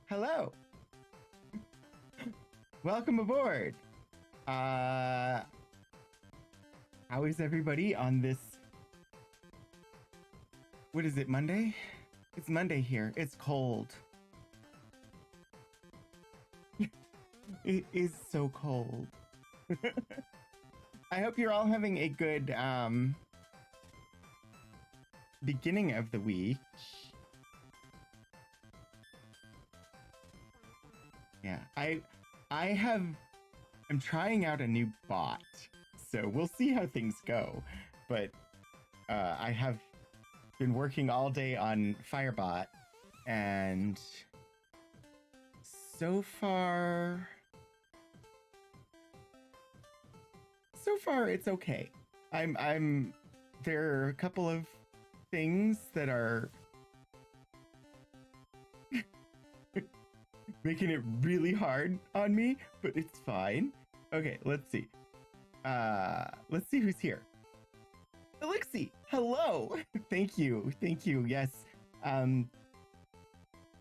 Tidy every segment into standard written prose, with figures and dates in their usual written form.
Hello. Welcome aboard. How is everybody on this? What is it, Monday? It's Monday here. It's cold. It is so cold. I hope you're all having a good beginning of the week. Yeah, I'm trying out a new bot, so we'll see how things go. But I have been working all day on Firebot, and so far it's okay. There are a couple of things that are making it really hard on me, but it's fine. Okay, let's see. Let's see who's here. Elixir, hello. Thank you. Yes.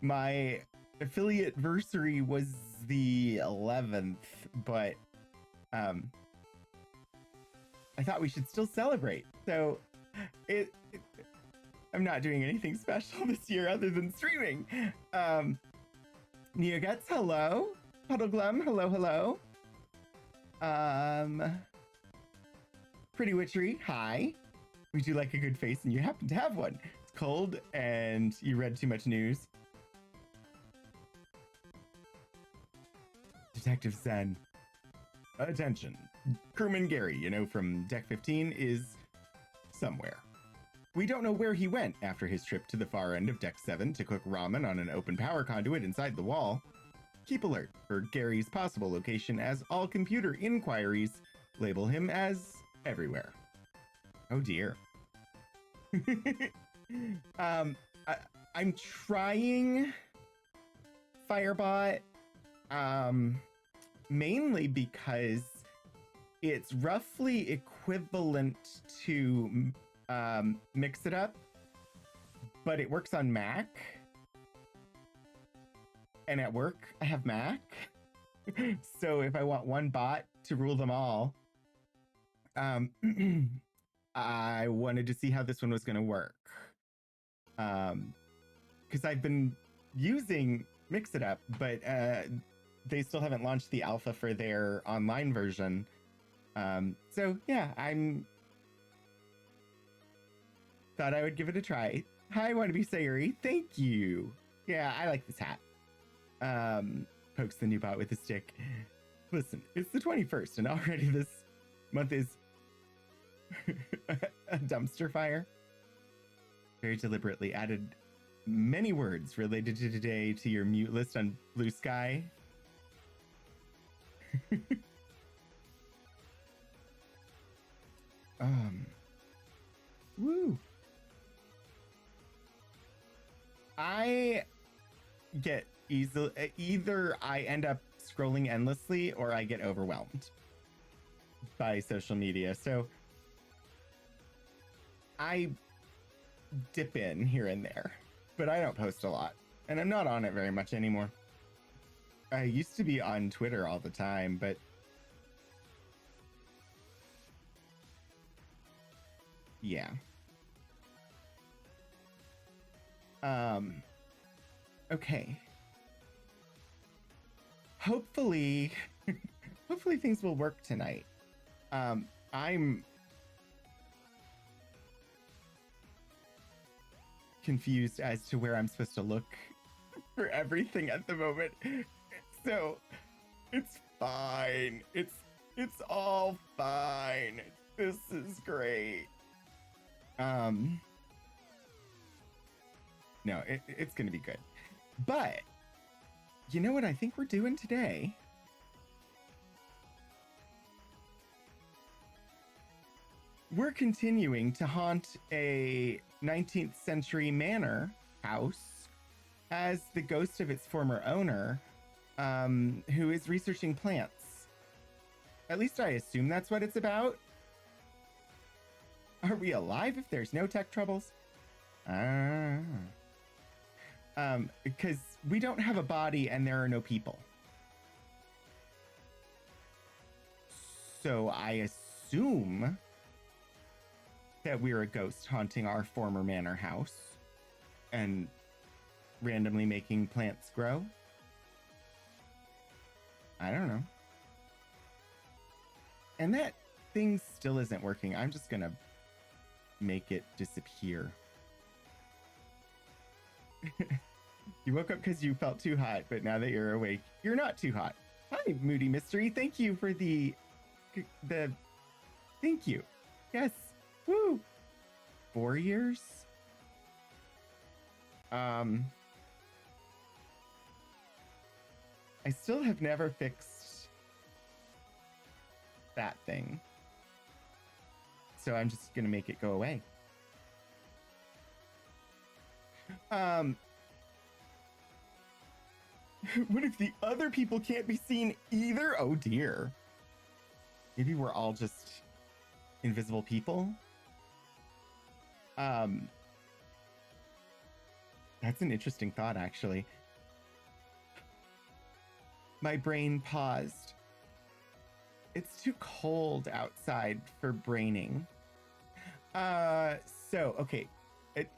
My affiliate versary was the 11th, but I thought we should still celebrate. So I'm not doing anything special this year other than streaming. Neoguts, hello. Puddleglum, hello. Pretty Witchery, hi. We do like a good face, and you happen to have one. It's cold, and you read too much news. Detective Zen. Attention. Crewman Gary, from Deck 15, is somewhere. We don't know where he went after his trip to the far end of Deck 7 to cook ramen on an open power conduit inside the wall. Keep alert for Gary's possible location, as all computer inquiries label him as everywhere. Oh dear. I'm trying Firebot, mainly because it's roughly equivalent to Mix It Up, but it works on Mac. And at work, I have Mac. So if I want one bot to rule them all, I wanted to see how this one was going to work. Because I've been using Mix It Up, but they still haven't launched the alpha for their online version. So yeah, thought I would give it a try. Hi, Wannabe Sayuri. Thank you. Yeah, I like this hat. Pokes the new bot with a stick. Listen, it's the 21st, and already this month is a dumpster fire. Very deliberately added many words related to today to your mute list on Blue Sky. Woo. I get either I end up scrolling endlessly or I get overwhelmed by social media. So I dip in here and there, but I don't post a lot, and I'm not on it very much anymore. I used to be on Twitter all the time, but yeah. Okay. Hopefully things will work tonight. I'm confused as to where I'm supposed to look for everything at the moment. So it's fine. It's all fine. This is great. No, it's gonna be good. But you know what I think we're doing today? We're continuing to haunt a 19th century manor house as the ghost of its former owner, who is researching plants. At least I assume that's what it's about. Are we alive if there's no tech troubles? Because we don't have a body and there are no people. So I assume that we're a ghost haunting our former manor house and randomly making plants grow. I don't know. And that thing still isn't working. I'm just gonna make it disappear. You woke up because you felt too hot, but now that you're awake, you're not too hot. Hi, Moody Mystery. Thank you for the thank you. Yes. Woo. 4 years? I still have never fixed that thing. So I'm just gonna make it go away. What if the other people can't be seen either? Oh dear. Maybe we're all just invisible people? That's an interesting thought, actually. My brain paused. It's too cold outside for braining. So, okay.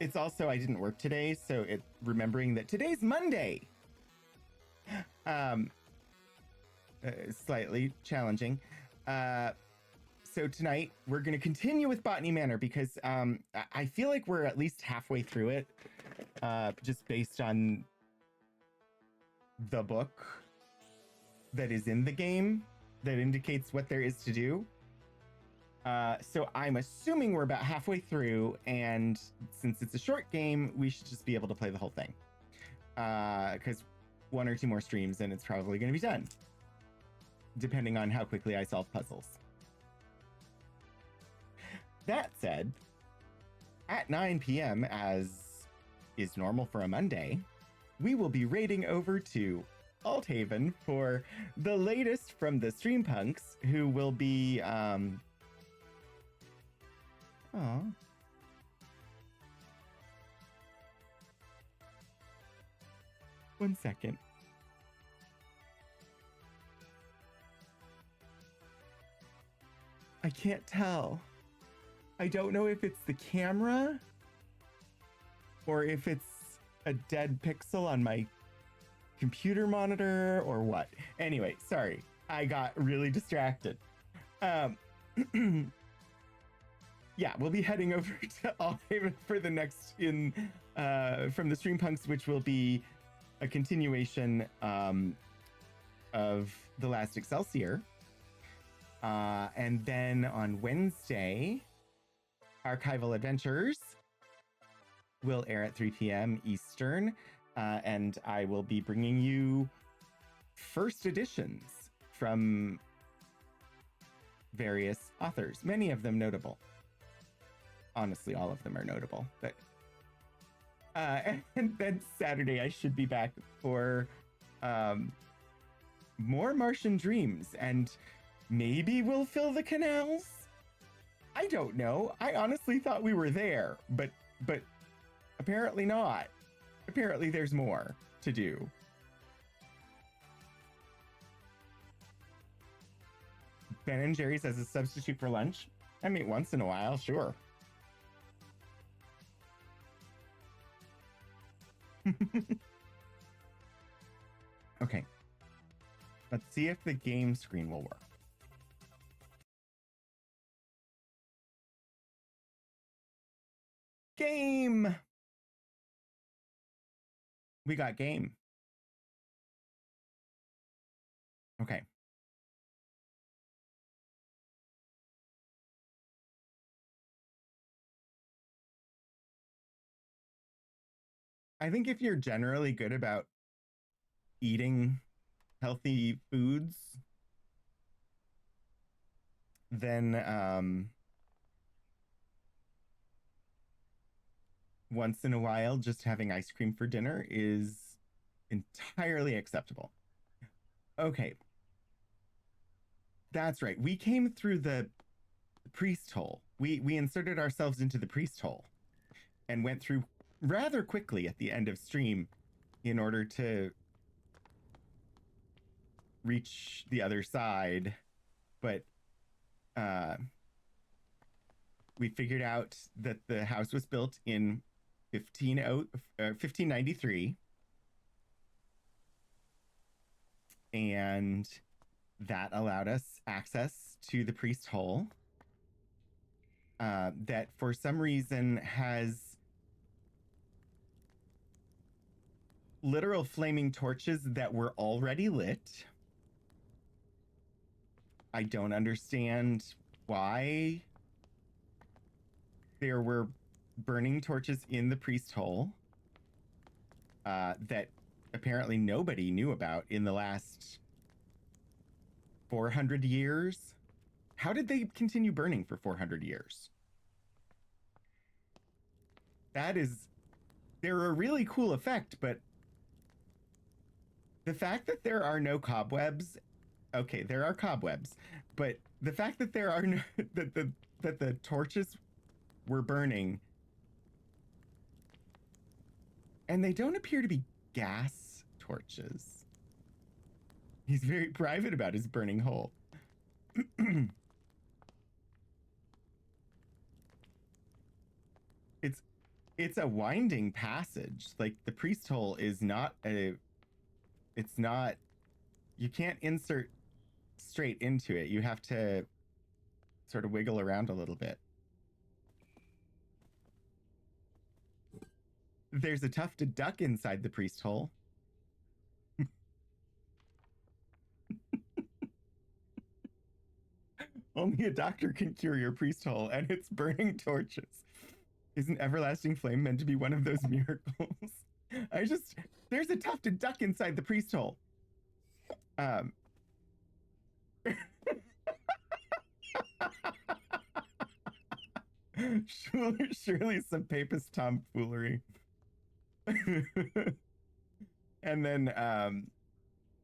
It's also, I didn't work today, so remembering that today's Monday. Slightly challenging. so tonight we're going to continue with Botany Manor because I feel like we're at least halfway through it, just based on the book that is in the game that indicates what there is to do. So I'm assuming we're about halfway through, and since it's a short game, we should just be able to play the whole thing. Because one or two more streams and it's probably going to be done, depending on how quickly I solve puzzles. That said, at 9 p.m., as is normal for a Monday, we will be raiding over to Althaven for the latest from the Streampunks, who will be, one second. I can't tell. I don't know if it's the camera or if it's a dead pixel on my computer monitor or what. Anyway, sorry. I got really distracted. Yeah, we'll be heading over to Althaven for the next from the Streampunks, which will be a continuation of The Last Excelsior. And then on Wednesday, Archival Adventures will air at 3 p.m. Eastern, and I will be bringing you first editions from various authors, many of them notable. Honestly, all of them are notable. But and then Saturday, I should be back for more Martian Dreams, and maybe we'll fill the canals. I don't know. I honestly thought we were there, but apparently not. Apparently there's more to do. Ben and Jerry's as a substitute for lunch? I mean, once in a while, sure. Okay. Let's see if the game screen will work. Game! We got game. Okay. I think if you're generally good about eating healthy foods, then once in a while, just having ice cream for dinner is entirely acceptable. Okay. That's right. We came through the priest hole. We inserted ourselves into the priest hole and went through rather quickly at the end of stream in order to reach the other side. But we figured out that the house was built in 1593. And that allowed us access to the priest hole that for some reason has literal flaming torches that were already lit. I don't understand why there were burning torches in the priest hole that apparently nobody knew about in the last 400 years. How did they continue burning for 400 years? They're a really cool effect, but the fact that there are no cobwebs, okay, there are cobwebs, but the fact that there are no, that the torches were burning, and they don't appear to be gas torches. He's very private about his burning hole. It's a winding passage. Like, the priest hole is not it's not, you can't insert straight into it. You have to sort of wiggle around a little bit. There's a tufted duck inside the priest hole. Only a doctor can cure your priest hole, and it's burning torches. Isn't everlasting flame meant to be one of those miracles? There's a tufted duck inside the priest hole. Um, surely some papist tomfoolery. And then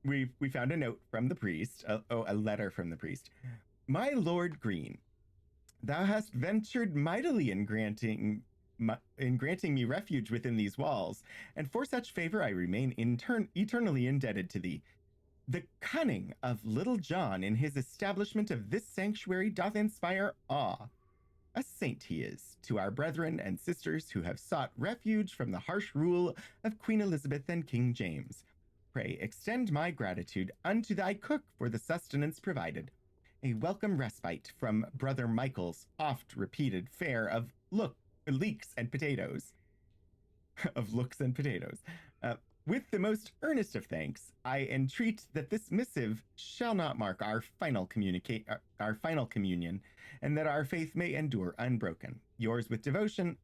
we found a note from the priest. A letter from the priest. My Lord Green, thou hast ventured mightily in granting me refuge within these walls, and for such favor I remain eternally indebted to thee. The cunning of Little John in his establishment of this sanctuary doth inspire awe. A saint he is to our brethren and sisters who have sought refuge from the harsh rule of Queen Elizabeth and King James. Pray extend my gratitude unto thy cook for the sustenance provided. A welcome respite from Brother Michael's oft-repeated fare of leeks and potatoes. Of looks and potatoes. With the most earnest of thanks, I entreat that this missive shall not mark our final communion, and that our faith may endure unbroken. Yours with devotion,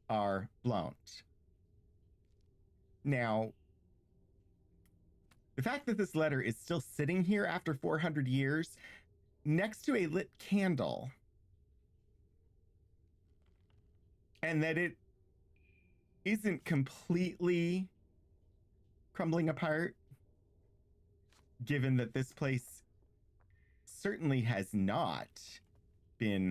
R. Blount. Now, the fact that this letter is still sitting here after 400 years next to a lit candle, and that it isn't completely crumbling apart, given that this place certainly has not been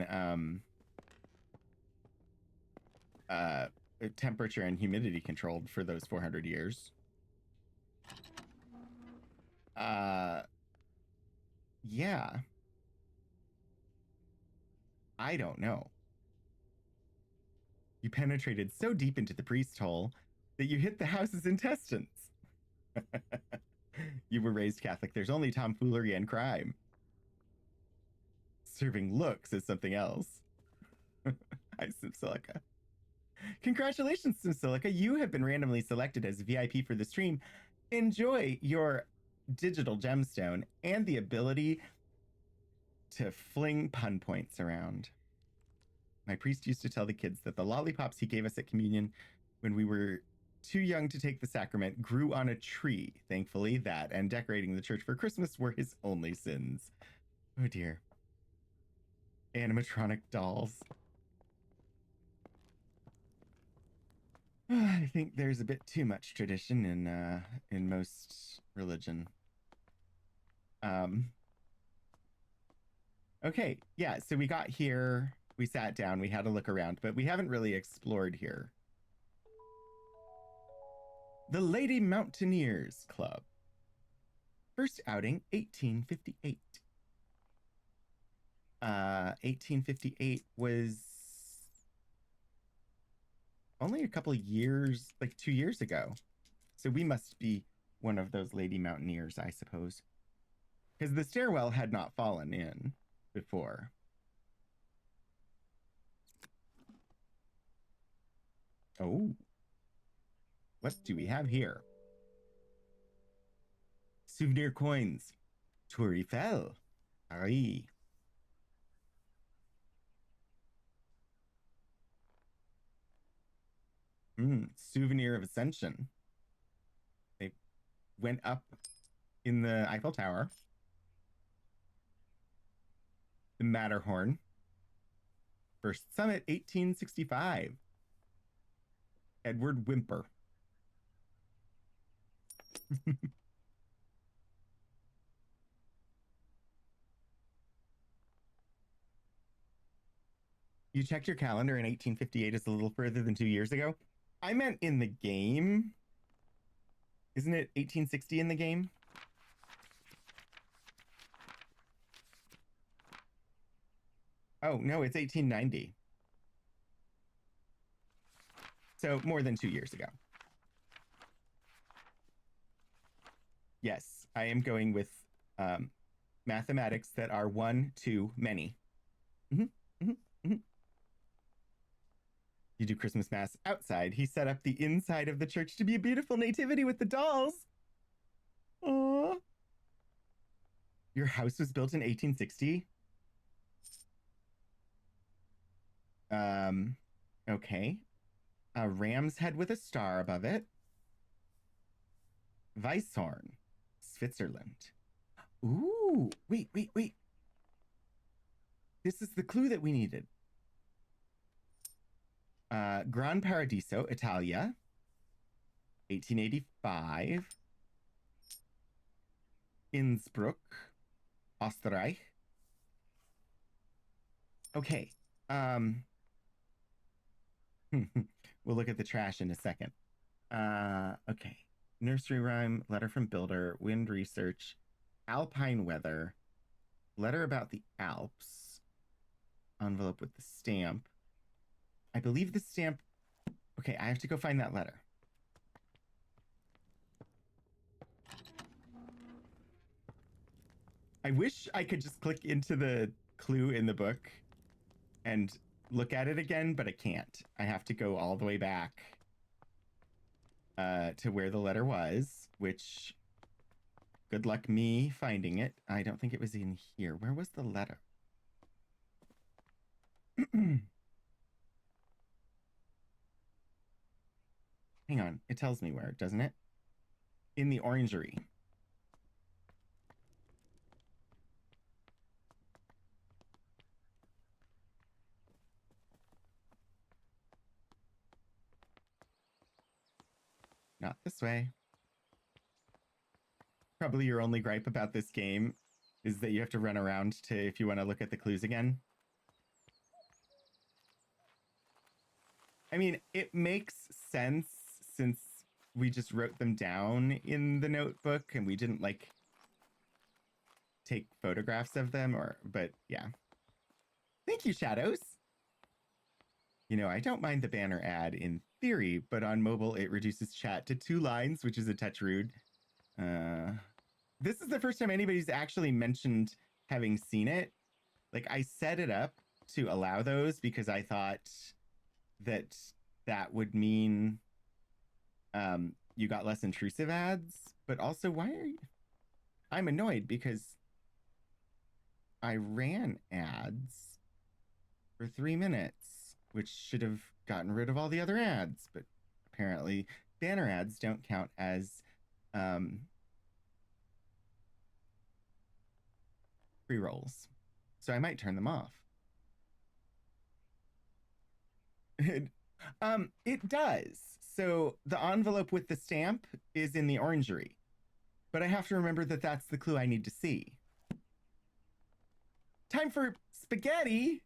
temperature and humidity controlled for those 400 years. Yeah. I don't know. You penetrated so deep into the priest hole that you hit the house's intestines. You were raised Catholic. There's only tomfoolery and crime. Serving looks is something else. Hi, Simsilica. Congratulations, Simsilica. You have been randomly selected as VIP for the stream. Enjoy your digital gemstone and the ability to fling pun points around. My priest used to tell the kids that the lollipops he gave us at communion when we were too young to take the sacrament grew on a tree. Thankfully, that and decorating the church for Christmas were his only sins. Oh dear. Animatronic dolls. I think there's a bit too much tradition in most religion. Okay, yeah, so we got here, we sat down, we had a look around, but we haven't really explored here. The Lady Mountaineers Club. First outing, 1858. 1858 was only a couple of years, like 2 years ago. So we must be one of those Lady Mountaineers, I suppose. Because the stairwell had not fallen in before. Oh. What do we have here? Souvenir coins. Tour Eiffel. Paris. Souvenir of Ascension. They went up in the Eiffel Tower. The Matterhorn. First summit, 1865. Edward Whymper. You checked your calendar in 1858 is a little further than 2 years ago. I meant in the game. Isn't it 1860 in the game? Oh, no, it's 1890. So more than 2 years ago. Yes, I am going with mathematics that are one too many. Mhm, mhm, mhm. You do Christmas Mass outside. He set up the inside of the church to be a beautiful nativity with the dolls. Aww. Your house was built in 1860? Um, okay. A ram's head with a star above it. Weisshorn, Switzerland. Ooh, wait, wait, wait. This is the clue that we needed. Gran Paradiso, Italia, 1885. Innsbruck, Österreich. Okay. Um, we'll look at the trash in a second. Okay. Nursery rhyme, letter from builder, wind research, alpine weather, letter about the Alps, envelope with the stamp. I believe the stamp. Okay, I have to go find that letter. I wish I could just click into the clue in the book and look at it again, but I can't. I have to go all the way back to where the letter was, which good luck me finding it. I don't think it was in here. Where was the letter? Hang on. It tells me where, doesn't it? In the orangery. Not this way. Probably your only gripe about this game is that you have to run around to if you want to look at the clues again. I mean, it makes sense since we just wrote them down in the notebook and we didn't like take photographs of them but yeah. Thank you, Shadows. You know, I don't mind the banner ad in theory, but on mobile it reduces chat to 2 lines, which is a touch rude. This is the first time anybody's actually mentioned having seen it. Like, I set it up to allow those because I thought that that would mean you got less intrusive ads. But also, why are you? I'm annoyed because I ran ads for 3 minutes, which should have gotten rid of all the other ads. But apparently, banner ads don't count as pre rolls. So I might turn them off. It does. So the envelope with the stamp is in the orangery, but I have to remember that that's the clue I need to see. Time for spaghetti.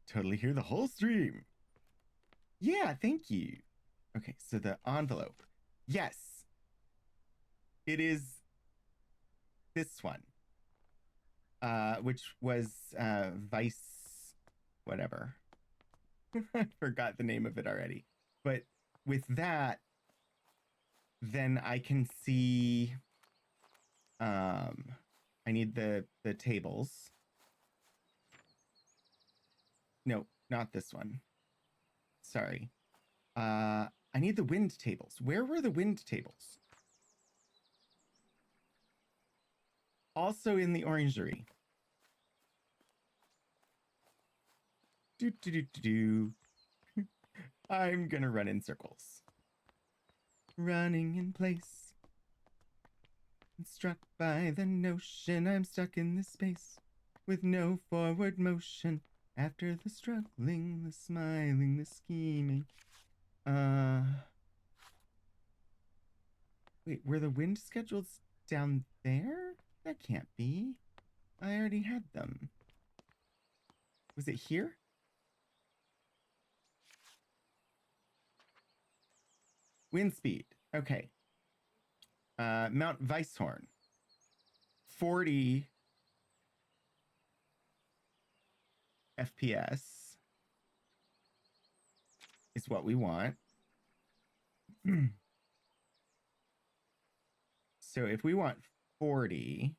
Totally hear the whole stream. Yeah, thank you. Okay, so the envelope. Yes, it is this one, which was Vice, whatever. I forgot the name of it already. But with that, then I can see. I need the tables. No, not this one. Sorry. I need the wind tables. Where were the wind tables? Also in the orangery. Do do do do do. I'm gonna run in circles. Running in place. Struck by the notion I'm stuck in this space with no forward motion. After the struggling, the smiling, the scheming. Wait, were the wind schedules down there? That can't be. I already had them. Was it here? Wind speed. Okay. Mount Weisshorn. 40 FPS is what we want. So if we want 40.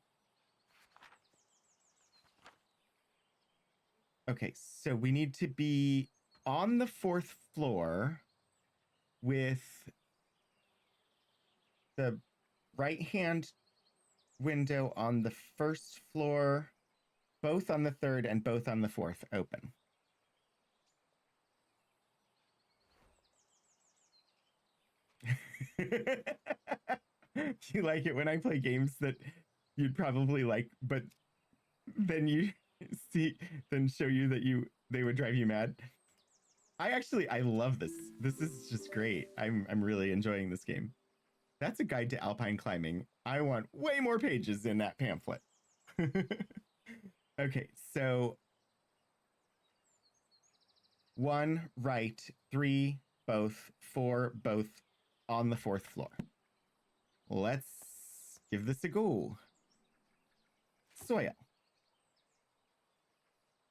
Okay, so we need to be on the 4th floor with the right-hand window on the 1st floor, both on the 3rd and both on the 4th open. You like it when I play games that you'd probably like, but then you then show you that they would drive you mad. I love this. This is just great. I'm really enjoying this game. That's a guide to alpine climbing. I want way more pages in that pamphlet. Okay, so 1 right, 3 both, 4 both on the 4th floor. Let's give this a go. Soil.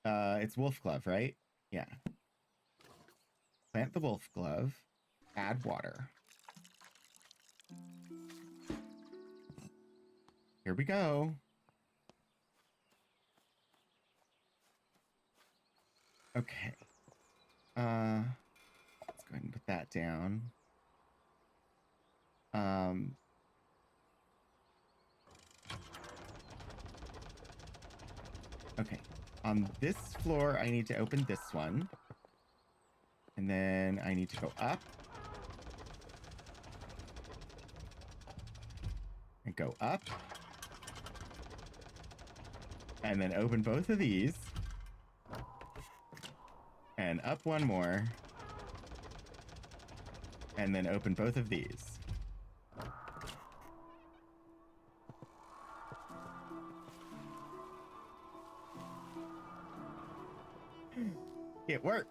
It's wolf glove, right? Yeah. Plant the wolf glove. Add water. Here we go. Okay. Let's go ahead and put that down. Okay. On this floor, I need to open this one. And then I need to go up. And go up. And then open both of these. And up one more. And then open both of these. It worked.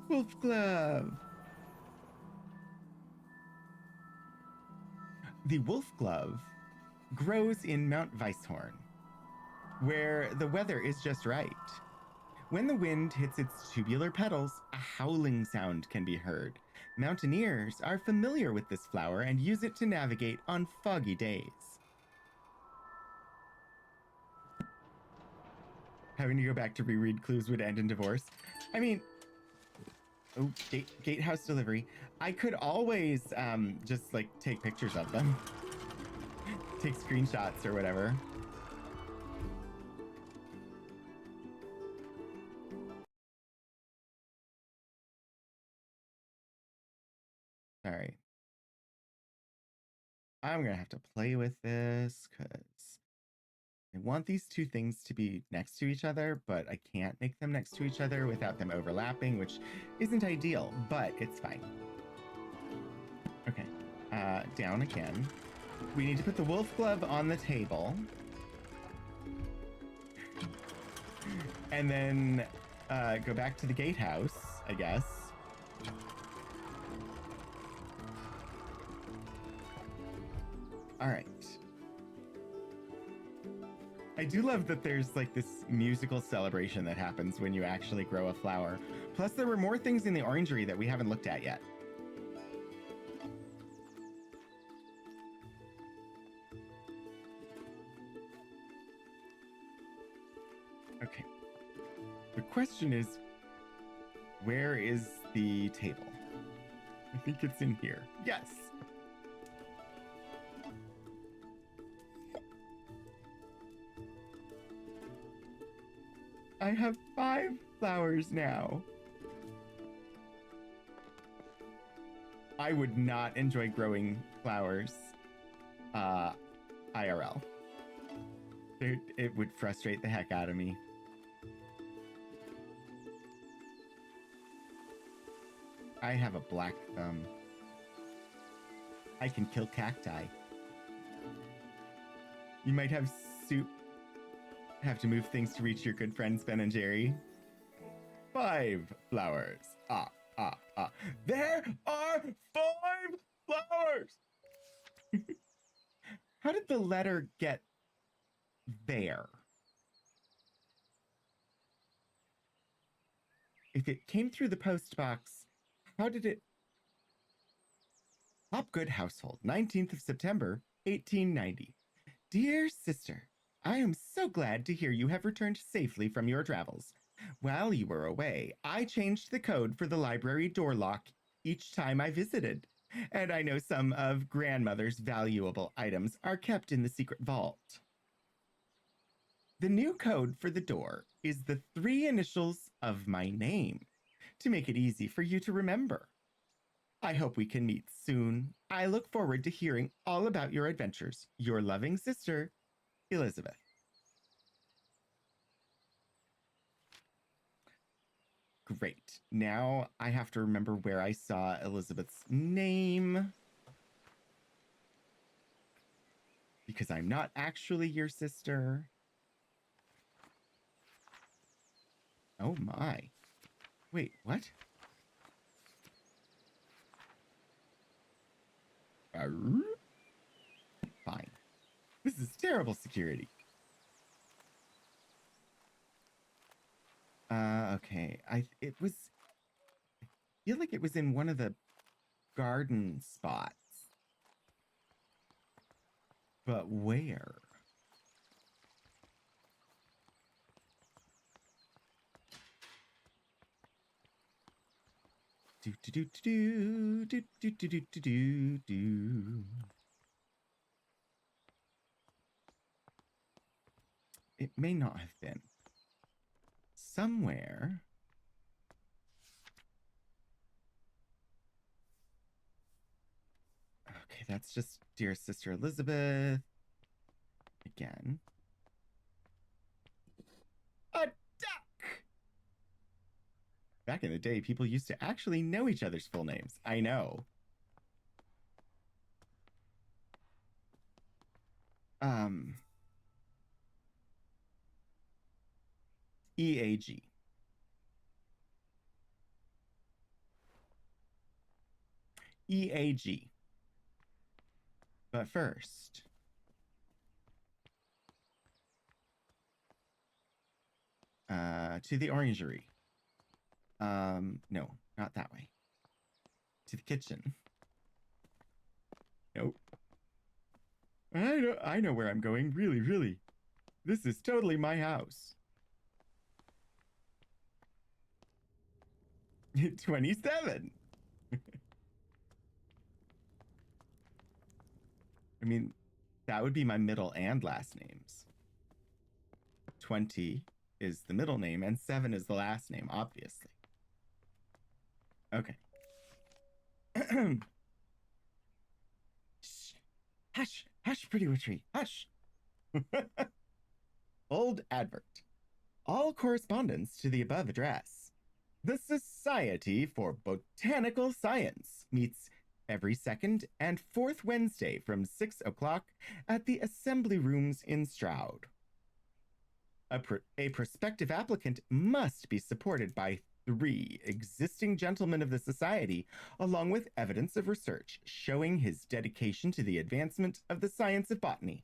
Wolf glove. The wolf glove grows in Mount Weisshorn, where the weather is just right. When the wind hits its tubular petals, a howling sound can be heard. Mountaineers are familiar with this flower and use it to navigate on foggy days. Having to go back to reread clues would end in divorce. I mean, oh, gatehouse delivery. I could always just like take pictures of them. Take screenshots or whatever. Sorry. I'm gonna have to play with this because I want these two things to be next to each other, but I can't make them next to each other without them overlapping, which isn't ideal, but it's fine. Okay, down again. We need to put the wolf glove on the table. And then go back to the gatehouse, I guess. All right. I do love that there's like this musical celebration that happens when you actually grow a flower. Plus, there were more things in the orangery that we haven't looked at yet. Okay. The question is, where is the table? I think it's in here. Yes. I have 5 flowers now. I would not enjoy growing flowers IRL. It would frustrate the heck out of me. I have a black thumb. I can kill cacti. You might have to move things to reach your good friends Ben and Jerry. 5 flowers. There are 5 flowers! How did the letter get there? If it came through the post box, how did it? Hopgood Household, 19th of September, 1890. Dear sister, I am so glad to hear you have returned safely from your travels. While you were away, I changed the code for the library door lock each time I visited, and I know some of grandmother's valuable items are kept in the secret vault. The new code for the door is the three initials of my name to make it easy for you to remember. I hope we can meet soon. I look forward to hearing all about your adventures. Your loving sister, Elizabeth. Great. Now I have to remember where I saw Elizabeth's name. Because I'm not actually your sister. Oh my. Wait, what? Fine. This is terrible security. Okay. I feel like it was in one of the garden spots. But where? Do do do do do do do do do do. It may not have been. Somewhere. Okay, that's just dear sister Elizabeth. Again. A duck! Back in the day, people used to actually know each other's full names. I know. EAG. EAG. But first, to the orangery. No, not that way. To the kitchen. Nope. I know where I'm going. Really, really. This is totally my house. 27. I mean, that would be my middle and last names. 20 is the middle name and 7 is the last name, obviously. Okay. Shh. Hush, hush, pretty witchery, hush. Old advert. All correspondence to the above address. The Society for Botanical Science meets every second and fourth Wednesday from 6 o'clock at the Assembly Rooms in Stroud. A prospective applicant must be supported by 3 existing gentlemen of the Society, along with evidence of research showing his dedication to the advancement of the science of botany.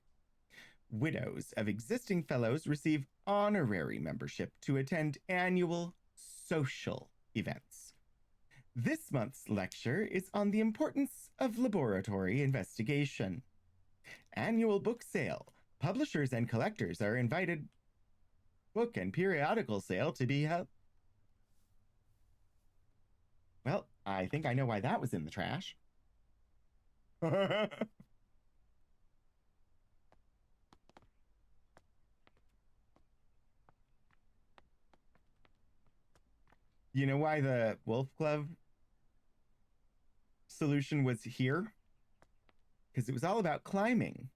Widows of existing fellows receive honorary membership to attend annual social events. This month's lecture is on the importance of laboratory investigation. Annual book sale. Publishers and collectors are invited. Book and periodical sale to be held. Well, I think I know why that was in the trash. You know why the Wolf Glove solution was here? Because it was all about climbing.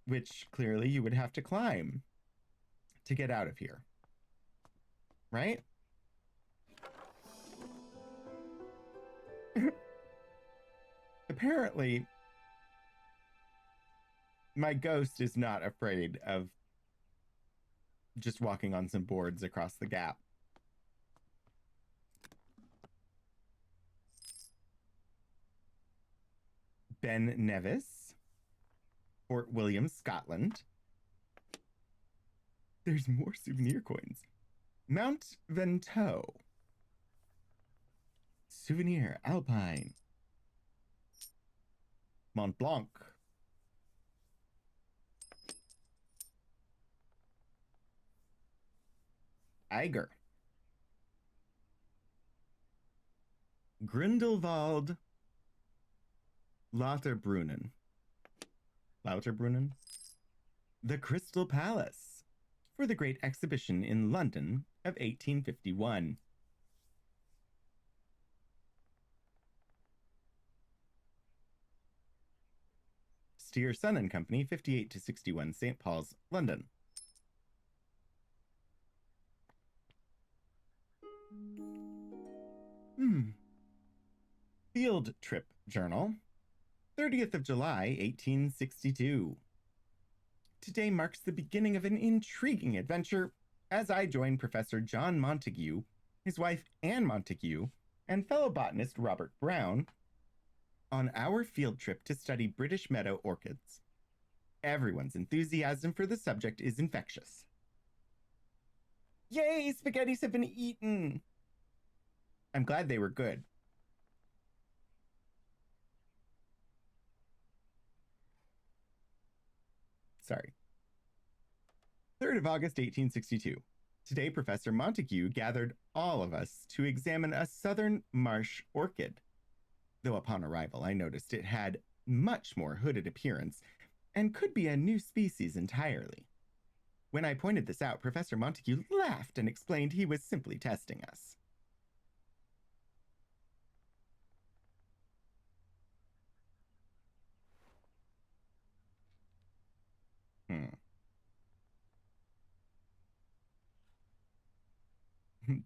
Which clearly you would have to climb to get out of here. Right? Apparently, my ghost is not afraid of just walking on some boards across the gap. Ben Nevis, Fort William, Scotland. There's more souvenir coins. Mount Ventoux. Souvenir Alpine. Mont Blanc. Eiger. Grindelwald. Lauterbrunnen. Lauterbrunnen. The Crystal Palace. For the Great Exhibition in London of 1851. Steer Son and Company, 58 to 61 St. Paul's, London. Field Trip Journal, 30th of July, 1862. Today marks the beginning of an intriguing adventure as I join Professor John Montague, his wife Anne Montague, and fellow botanist Robert Brown on our field trip to study British meadow orchids. Everyone's enthusiasm for the subject is infectious. Yay, spaghettis have been eaten! I'm glad they were good. Sorry. 3rd of August, 1862. Today, Professor Montague gathered all of us to examine a southern marsh orchid. Though upon arrival, I noticed it had much more hooded appearance and could be a new species entirely. When I pointed this out, Professor Montague laughed and explained he was simply testing us.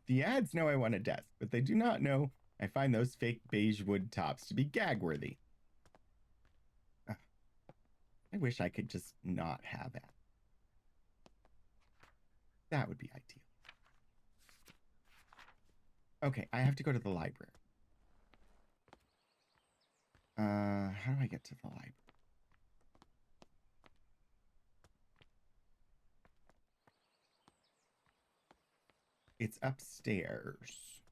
The ads know I want a desk, but they do not know I find those fake beige wood tops to be gag-worthy. I wish I could just not have that. That would be ideal. Okay, I have to go to the library. How do I get to the library? It's upstairs.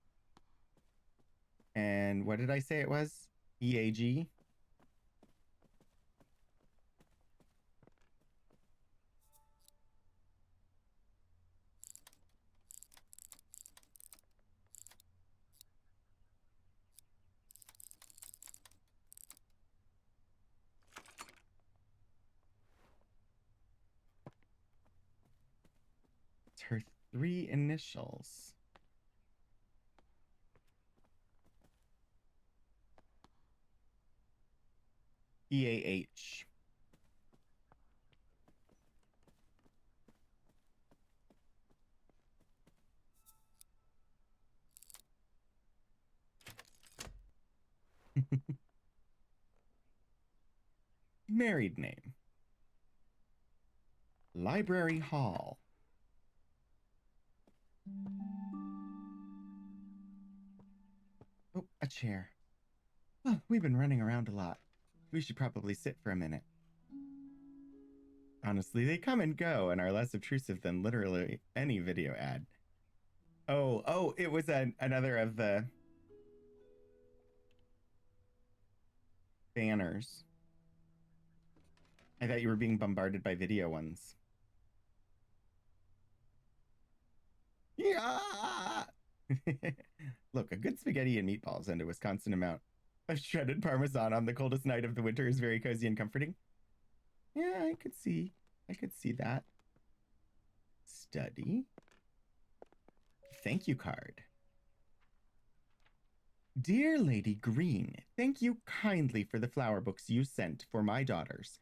And what did I say it was? EAG? It's her 3 initials. EAH. Married name. Library Hall. Oh, a chair. Oh, we've been running around a lot. We should probably sit for a minute. Honestly, they come and go and are less obtrusive than literally any video ad. Oh, it was another of the banners. I thought you were being bombarded by video ones. Yeah! Look, a good spaghetti and meatballs and a Wisconsin amount of shredded Parmesan on the coldest night of the winter is very cozy and comforting. Yeah, I could see that. Study. Thank you card. Dear Lady Green, thank you kindly for the flower books you sent for my daughters.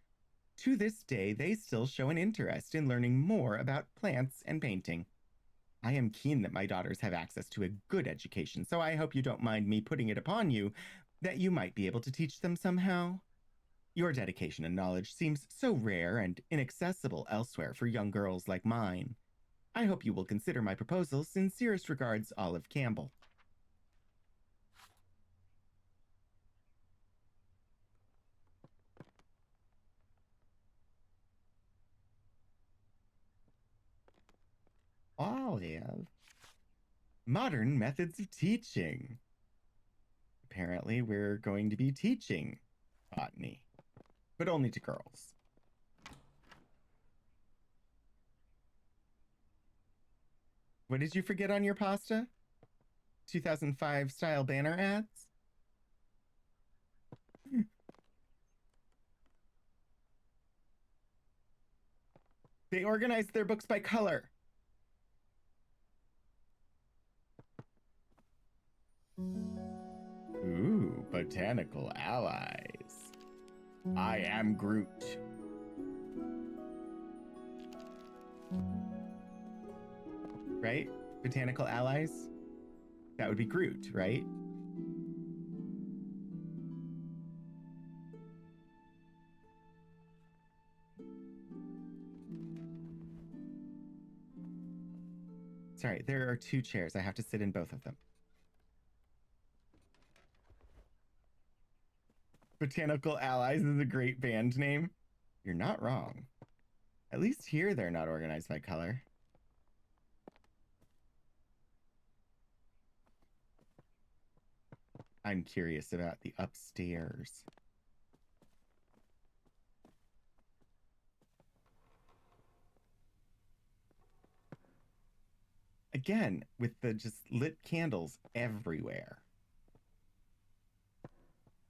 To this day, they still show an interest in learning more about plants and painting. I am keen that my daughters have access to a good education, so I hope you don't mind me putting it upon you that you might be able to teach them somehow. Your dedication and knowledge seems so rare and inaccessible elsewhere for young girls like mine. I hope you will consider my proposal. Sincerest regards, Olive Campbell. Olive. Modern methods of teaching. Apparently, we're going to be teaching botany, but only to girls. What did you forget on your pasta? 2005 style banner ads? They organized their books by color. Ooh, botanical allies. I am Groot. Right? Botanical allies? That would be Groot, right? Sorry, there are 2 chairs. I have to sit in both of them. Botanical Allies is a great band name. You're not wrong. At least here they're not organized by color. I'm curious about the upstairs. Again, with the just lit candles everywhere.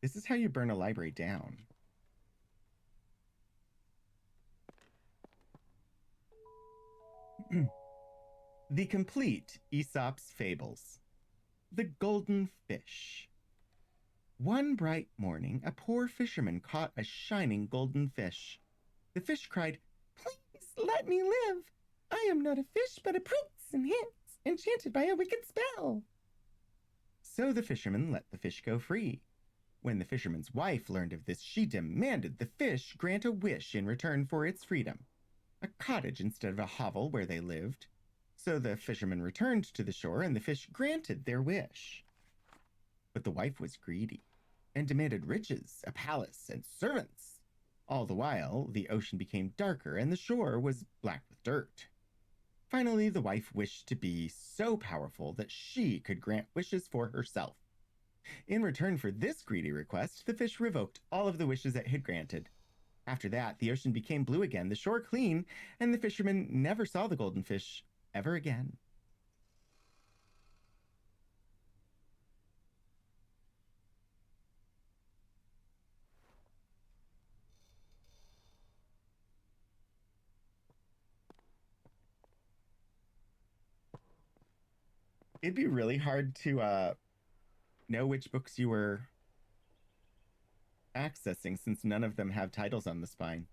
This is how you burn a library down. The complete Aesop's Fables. The Golden Fish. One bright morning, a poor fisherman caught a shining golden fish. The fish cried, "Please let me live. I am not a fish, but a prince enchanted by a wicked spell." So the fisherman let the fish go free. When the fisherman's wife learned of this, she demanded the fish grant a wish in return for its freedom. A cottage instead of a hovel where they lived. So the fisherman returned to the shore, and the fish granted their wish. But the wife was greedy and demanded riches, a palace, and servants. All the while, the ocean became darker and the shore was black with dirt. Finally, the wife wished to be so powerful that she could grant wishes for herself. In return for this greedy request, the fish revoked all of the wishes it had granted. After that, the ocean became blue again, the shore clean, and the fisherman never saw the golden fish ever again. It'd be really hard to know which books you were accessing since none of them have titles on the spine.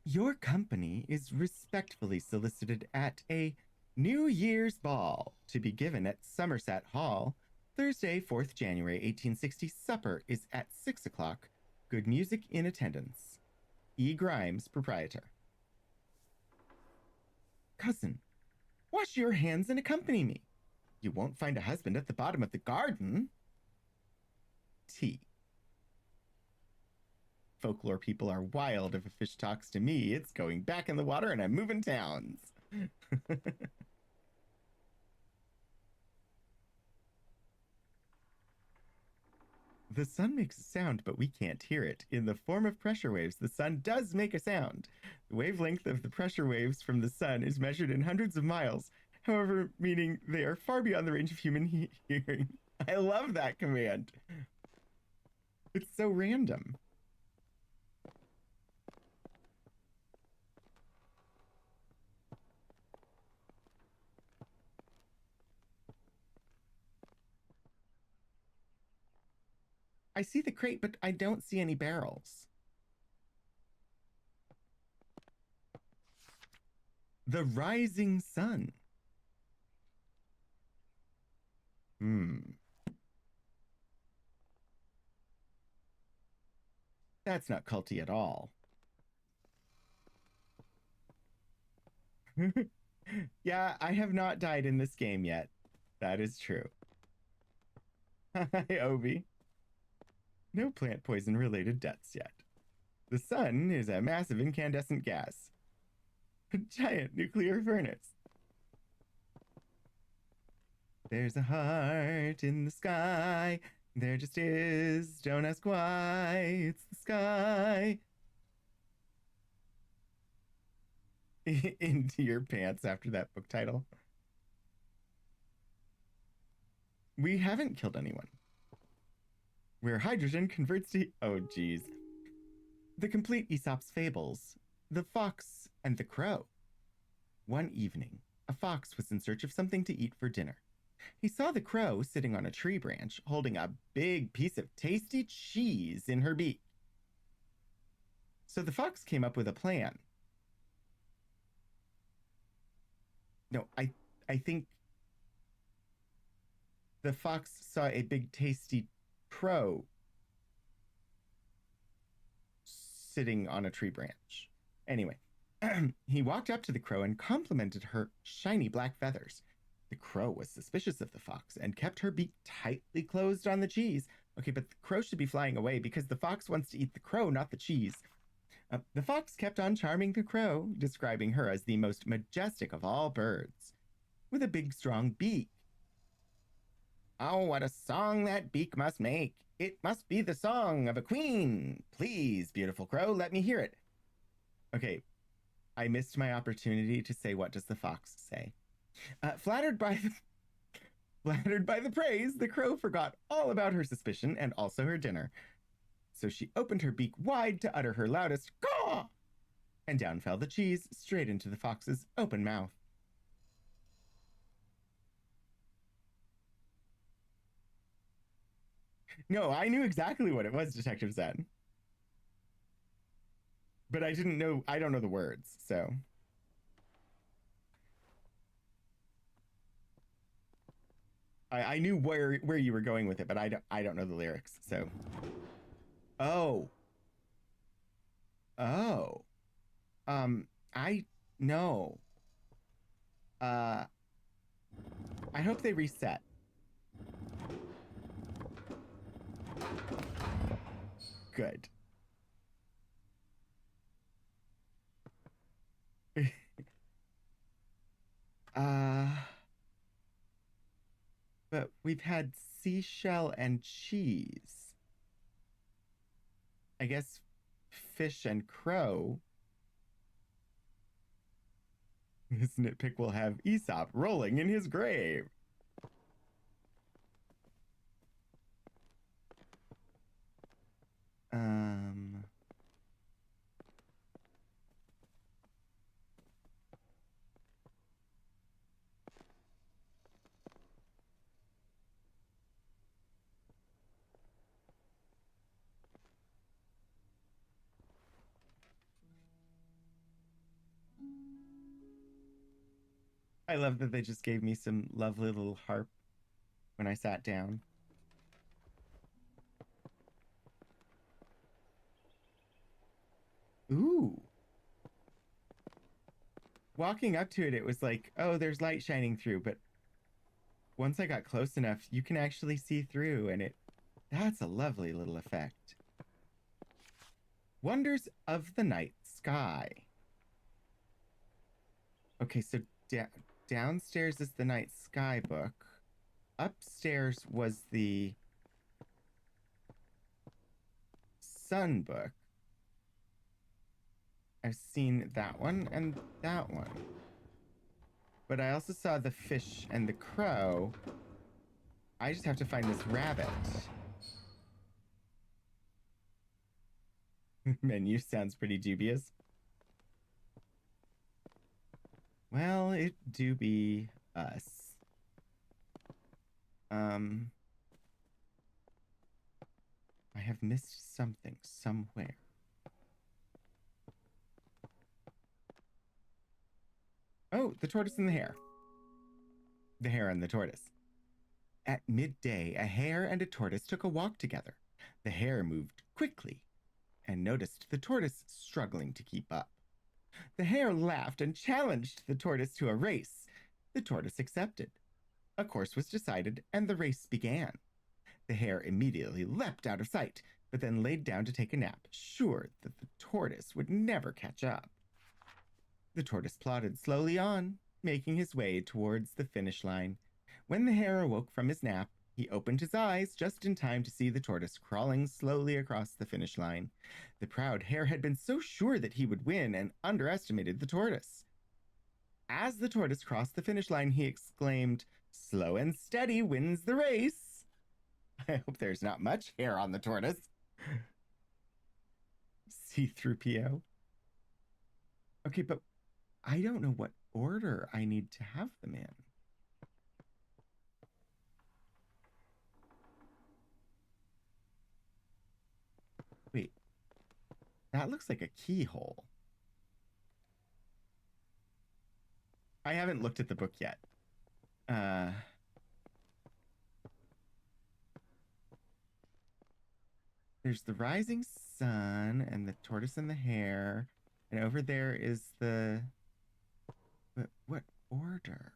Your company is respectfully solicited at a New Year's ball to be given at Somerset Hall, Thursday, 4th January, 1860. Supper is at 6 o'clock. Good music in attendance. E. Grimes, proprietor. Cousin, wash your hands and accompany me. You won't find a husband at the bottom of the garden. T. Folklore people are wild. If a fish talks to me, it's going back in the water and I'm moving towns. The sun makes a sound, but we can't hear it. In the form of pressure waves, the sun does make a sound. The wavelength of the pressure waves from the sun is measured in hundreds of miles, however, meaning they are far beyond the range of human hearing. I love that command. It's so random. I see the crate, but I don't see any barrels. The rising sun. That's not culty at all. Yeah, I have not died in this game yet. That is true. Hi, Obi. No plant poison related deaths yet. The sun is a massive incandescent gas. giant nuclear furnace. There's a heart in the sky. There just is. Don't ask why. It's the sky. Into your pants after that book title. We haven't killed anyone. Where hydrogen converts to. Oh, geez. The complete Aesop's fables. The Fox and the Crow. One evening, a fox was in search of something to eat for dinner. He saw the crow sitting on a tree branch, holding a big piece of tasty cheese in her beak. So the fox came up with a plan. No, I think the fox saw a big tasty crow sitting on a tree branch. Anyway, he walked up to the crow and complimented her shiny black feathers. The crow was suspicious of the fox and kept her beak tightly closed on the cheese. Okay, but the crow should be flying away because the fox wants to eat the crow, not the cheese. The fox kept on charming the crow, describing her as the most majestic of all birds, with a big, strong beak. Oh, what a song that beak must make! It must be the song of a queen! Please, beautiful crow, let me hear it. Okay, I missed my opportunity to say what does the fox say. Flattered by the praise, the crow forgot all about her suspicion and also her dinner. So she opened her beak wide to utter her loudest caw, and down fell the cheese straight into the fox's open mouth. No, I knew exactly what it was, Detective Zen. But I don't know the words, so. I knew where you were going with it, but I don't know the lyrics, so. Oh. Oh. I no. I hope they reset. Good. uh but we've had seashell and cheese. I guess fish and crow. This nitpick will have Aesop rolling in his grave. I love that they just gave me some lovely little harp when I sat down. Ooh. Walking up to it, it was like, oh, there's light shining through. But once I got close enough, you can actually see through, and that's a lovely little effect. Wonders of the Night Sky. Okay, so downstairs is the Night Sky book. Upstairs was the Sun book. I've seen that one and that one. But I also saw the fish and the crow. I just have to find this rabbit. Menu sounds pretty dubious. Well, it do be us. I have missed something somewhere. Oh, the tortoise and the hare. The hare and the tortoise. At midday, a hare and a tortoise took a walk together. The hare moved quickly and noticed the tortoise struggling to keep up. The hare laughed and challenged the tortoise to a race. The tortoise accepted. A course was decided, and the race began. The hare immediately leapt out of sight, but then laid down to take a nap, sure that the tortoise would never catch up. The tortoise plodded slowly on, making his way towards the finish line. When the hare awoke from his nap, he opened his eyes just in time to see the tortoise crawling slowly across the finish line. The proud hare had been so sure that he would win and underestimated the tortoise. As the tortoise crossed the finish line, he exclaimed, "Slow and steady wins the race." I hope there's not much hair on the tortoise. C-3PO. Okay, but I don't know what order I need to have them in. Wait, that looks like a keyhole. I haven't looked at the book yet. There's the rising sun and the tortoise and the hare, and over there is the. But what order?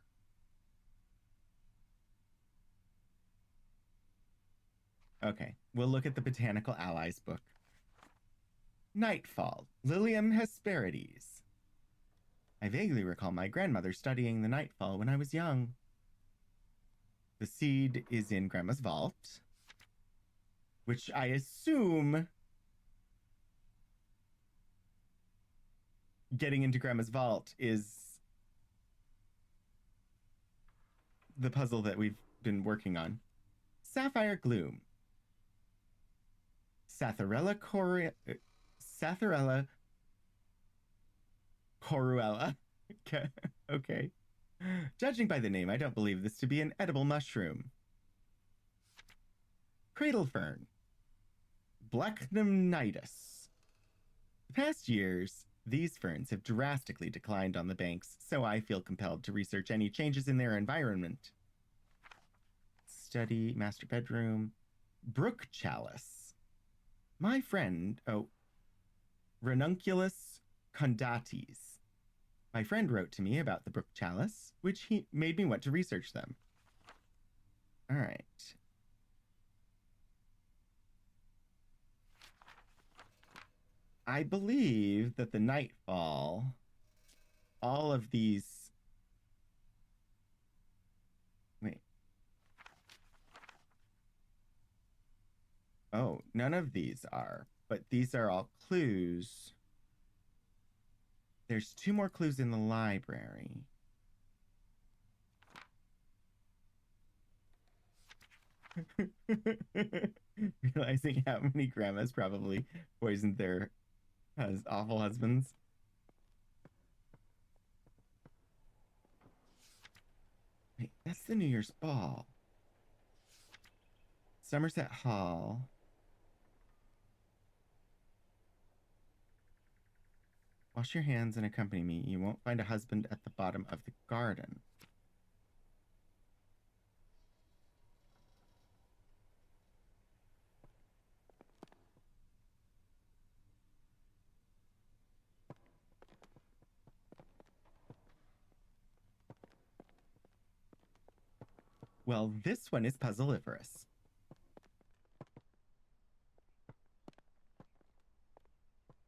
Okay, we'll look at the Botanical Allies book. Nightfall, Lilium Hesperides. I vaguely recall my grandmother studying the nightfall when I was young. The seed is in Grandma's vault, which I assume getting into Grandma's vault is the puzzle that we've been working on. Sapphire Gloom. Satharella Coruella. Okay. Judging by the name, I don't believe this to be an edible mushroom. Cradle Fern. Blacknumnitis. The past years, these ferns have drastically declined on the banks, so I feel compelled to research any changes in their environment. Study, master bedroom. Brook Chalice. My friend, Ranunculus condatis. My friend wrote to me about the brook chalice, which he made me want to research them. All right. I believe that the nightfall, all of these. Wait. Oh, none of these are, but these are all clues. There's 2 more clues in the library. Realizing how many grandmas probably poisoned their awful husbands. Wait, that's the New Year's ball. Somerset Hall. Wash your hands and accompany me. You won't find a husband at the bottom of the garden. Well, this one is puzzleiferous.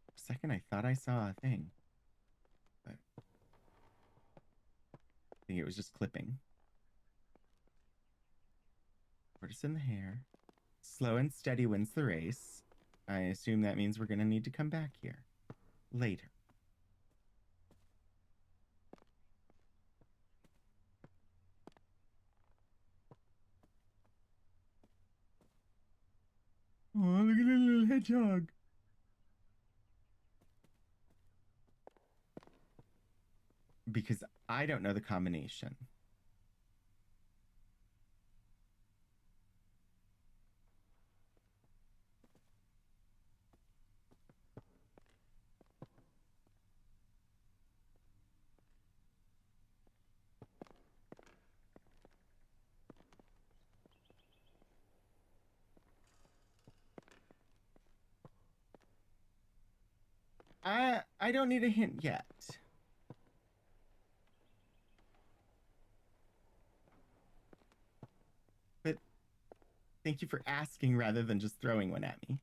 For a second, I thought I saw a thing. But I think it was just clipping. Tortoise in the hair. Slow and steady wins the race. I assume that means we're going to need to come back here later. Oh, look at the little hedgehog. Because I don't know the combination. I don't need a hint yet. But thank you for asking rather than just throwing one at me.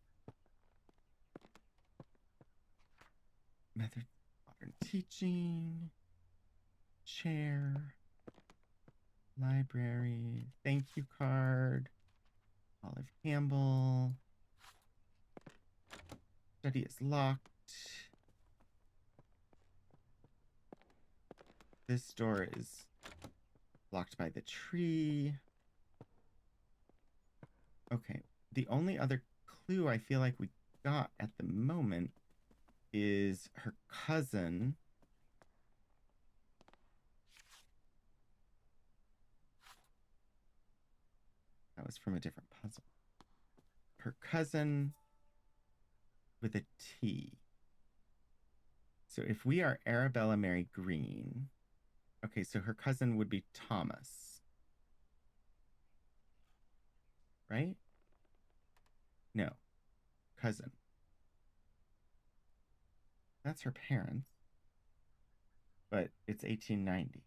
Method Modern teaching. Chair. Library. Thank you card. Olive Campbell. Study is locked. This door is blocked by the tree. Okay. The only other clue I feel like we got at the moment is her cousin. That was from a different puzzle. Her cousin with a T. So if we are Arabella Mary Green, okay, so her cousin would be Thomas, right? No, cousin. That's her parents, but it's 1890.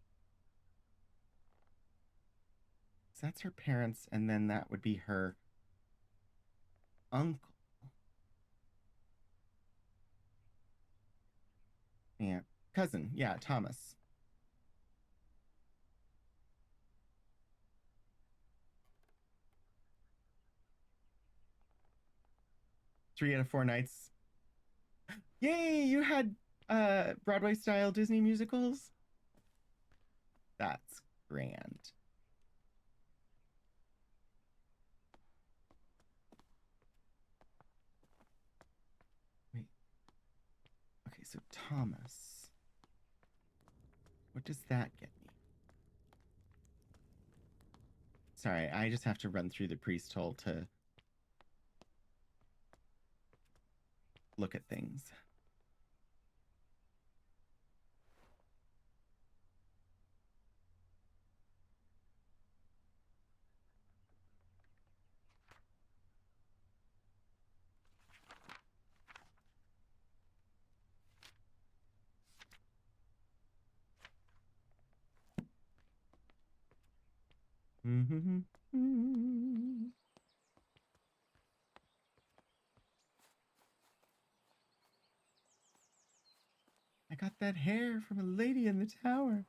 So that's her parents, and then that would be her uncle. Yeah, cousin. Yeah, Thomas. 3 out of 4 nights. Yay! You had Broadway style Disney musicals. That's grand. Wait. Okay, so Thomas. What does that get me? Sorry, I just have to run through the priest hole to look at things. I got that hair from a lady in the tower.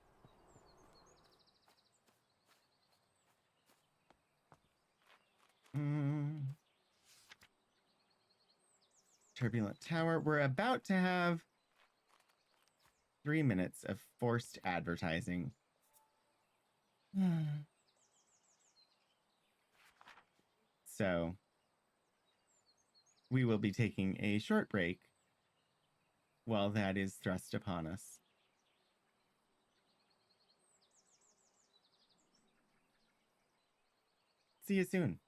Turbulent tower. We're about to have 3 minutes of forced advertising. So we will be taking a short break while that is thrust upon us. See you soon.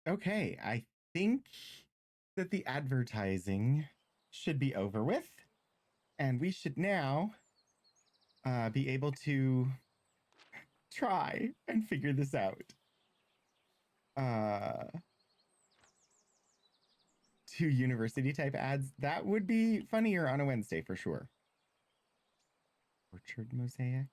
Okay, I think that the advertising should be over with, and we should now be able to try and figure this out. Uh, two university type ads, that would be funnier on a Wednesday for sure. Orchard mosaic.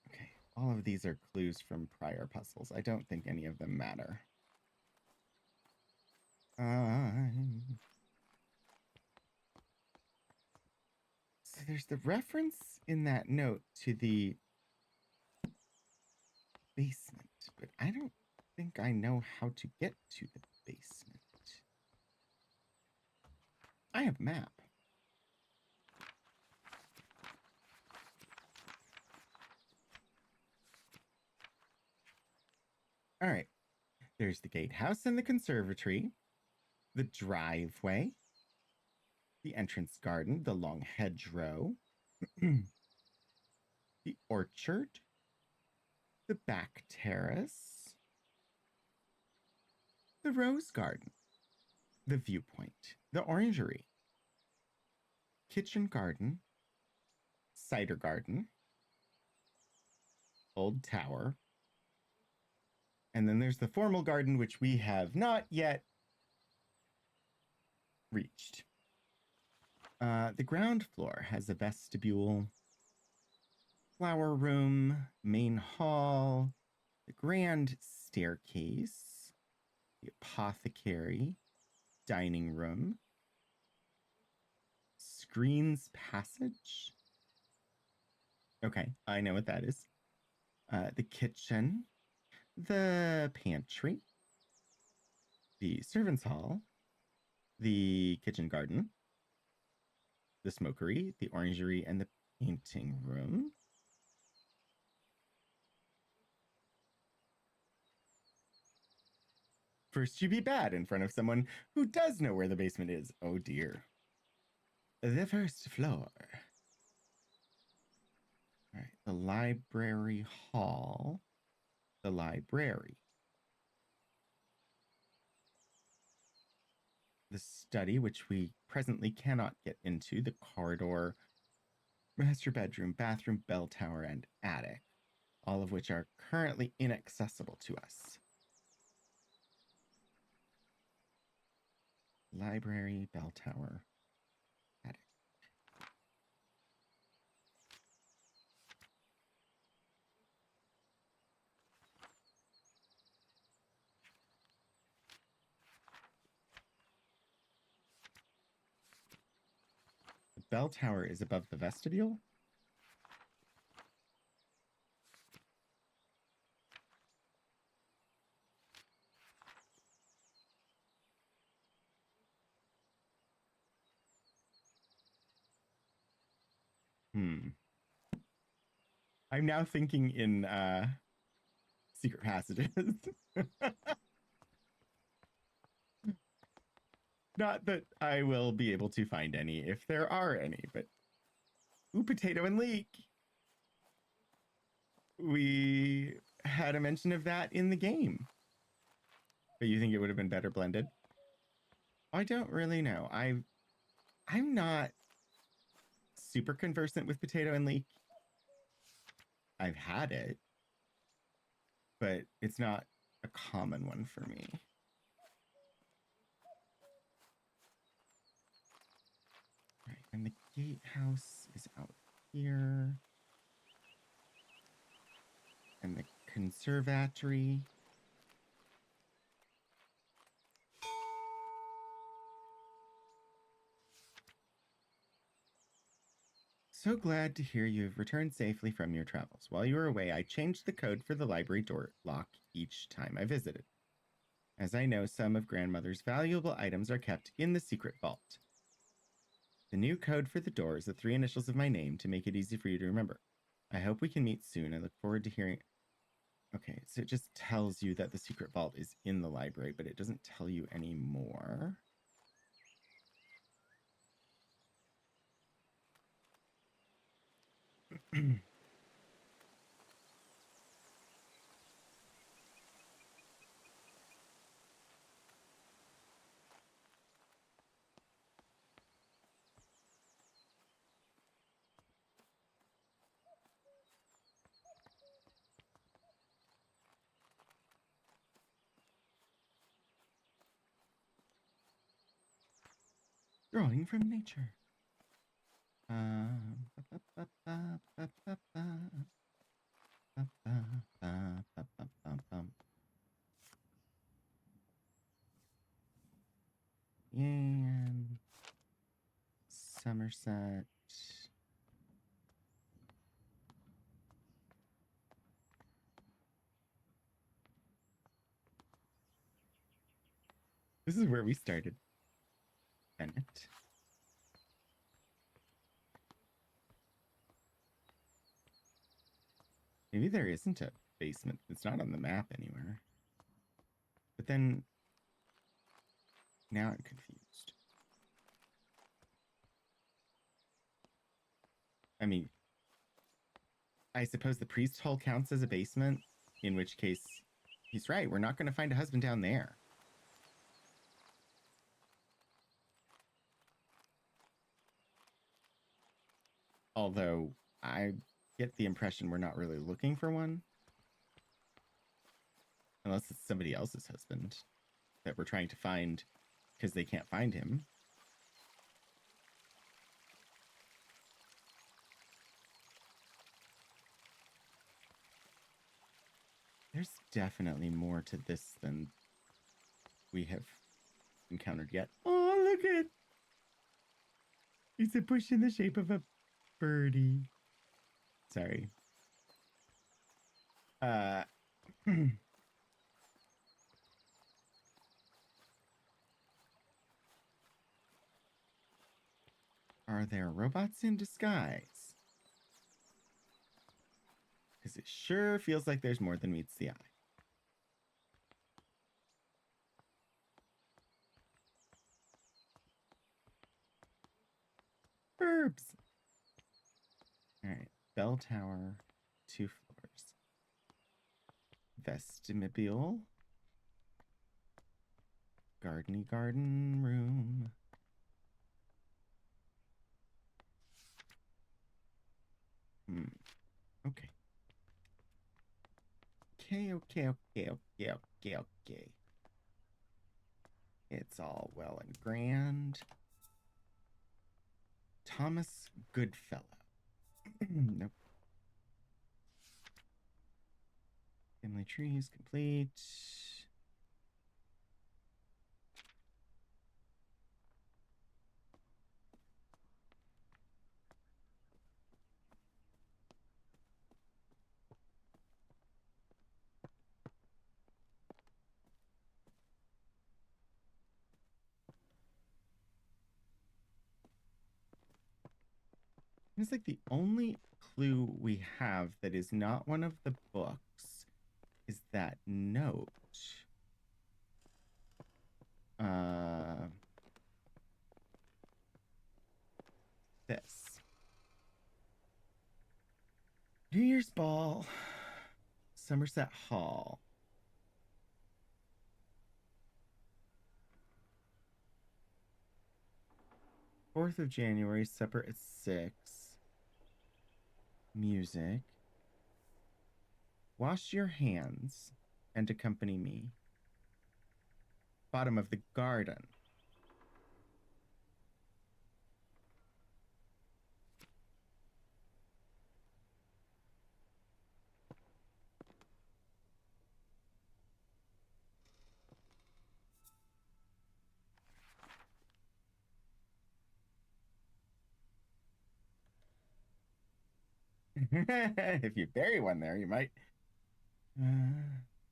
Okay, all of these are clues from prior puzzles. I don't think any of them matter. So there's the reference in that note to the basement, but I don't think I know how to get to the basement. I have a map. All right. There's the gatehouse and the conservatory, the driveway, the entrance garden, the long hedgerow, the orchard, the back terrace, the rose garden, the viewpoint, the orangery, kitchen garden, cider garden, old tower, and then there's the formal garden, which we have not yet reached. The ground floor has a vestibule, flower room, main hall, the grand staircase, the apothecary, dining room, screens passage. Okay, I know what that is. The kitchen, the pantry, the servants' hall, the kitchen garden, the smokery, the orangery, and the painting room. First, you be bad in front of someone who does know where the basement is. Oh dear. The first floor. All right, the library hall, the library, the study, which we presently cannot get into, the corridor, master bedroom, bathroom, bell tower, and attic, all of which are currently inaccessible to us. Library, bell tower, attic. The bell tower is above the vestibule. Hmm. I'm now thinking in secret passages. Not that I will be able to find any if there are any, but ooh, potato and leek. We had a mention of that in the game. But you think it would have been better blended? I don't really know. I'm not super conversant with potato and leek. I've had it, but it's not a common one for me. Right, and the gatehouse is out here. And the conservatory. So glad to hear you have returned safely from your travels. While you were away, I changed the code for the library door lock each time I visited, as I know some of grandmother's valuable items are kept in the secret vault. The new code for the door is the three initials of my name to make it easy for you to remember. I hope we can meet soon. I look forward to hearing. Okay, so it just tells you that the secret vault is in the library, but it doesn't tell you any more. Drawing from nature. And Somerset. This is where we started. Bennett. Maybe there isn't a basement. It's not on the map anywhere. But then now I'm confused. I mean, I suppose the priest hole counts as a basement, in which case he's right. We're not going to find a husband down there. Although I get the impression we're not really looking for one. Unless it's somebody else's husband that we're trying to find because they can't find him. There's definitely more to this than we have encountered yet. Oh, look at it. It's a bush in the shape of a birdie. Sorry. Are there robots in disguise? Because it sure feels like there's more than meets the eye. Herbs. All right. Bell tower, 2 floors. Vestibule. Gardeny garden room. Okay. Okay. It's all well and grand. Thomas Goodfellow. Nope. Family trees complete. It's like the only clue we have that is not one of the books is that note. This. New Year's Ball, Somerset Hall. 4th of January, supper at 6. Music. Wash your hands and accompany me. Bottom of the garden. If you bury one there, you might.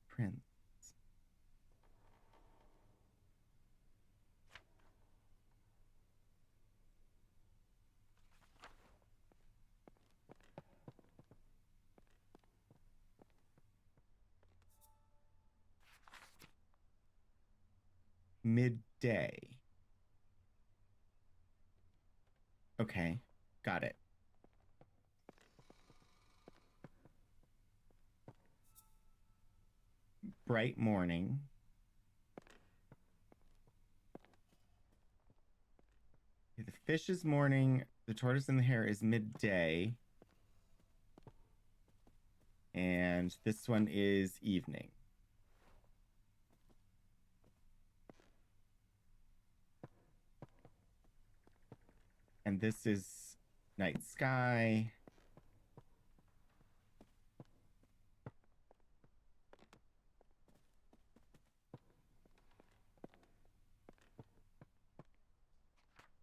Prince. Midday. Okay, got it. Bright morning. The fish is morning. The tortoise and the hare is midday. And this one is evening. And this is night sky.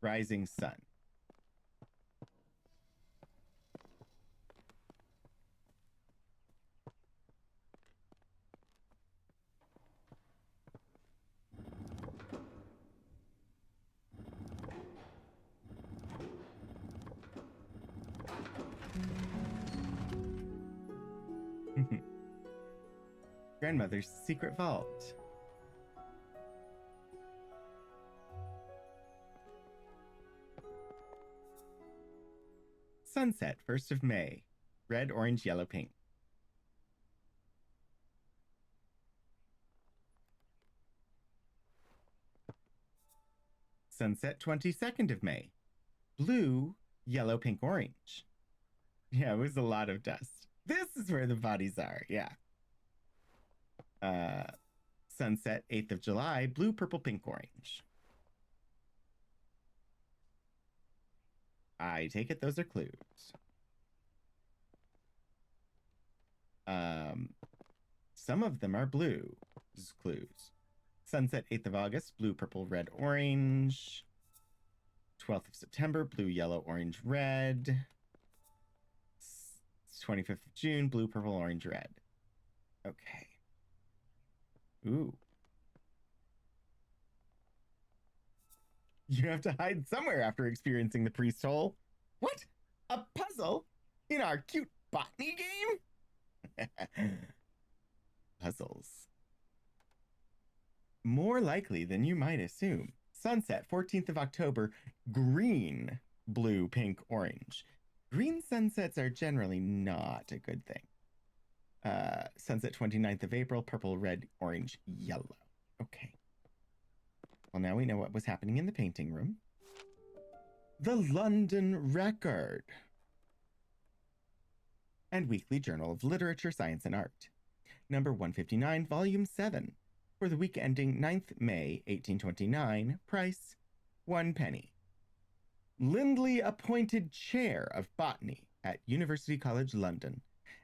Rising sun. Grandmother's secret vault. Sunset, 1st of May. Red, orange, yellow, pink. Sunset, 22nd of May. Blue, yellow, pink, orange. Yeah, it was a lot of dust. This is where the bodies are. Yeah. Sunset, 8th of July. Blue, purple, pink, orange. I take it those are clues. Some of them are blue. Just clues. Sunset, 8th of August. Blue, purple, red, orange. 12th of September. Blue, yellow, orange, red. 25th of June. Blue, purple, orange, red. Okay. Ooh. You have to hide somewhere after experiencing the priest hole. What? A puzzle? In our cute botany game? Puzzles. More likely than you might assume. Sunset, 14th of October. Green, blue, pink, orange. Green sunsets are generally not a good thing. Sunset, 29th of April. Purple, red, orange, yellow. Okay. Well, now we know what was happening in the painting room. The London Record and Weekly Journal of Literature, Science, and Art. Number 159, Volume 7. For the week ending 9th May, 1829. Price, 1 penny. Lindley appointed chair of botany at University College London.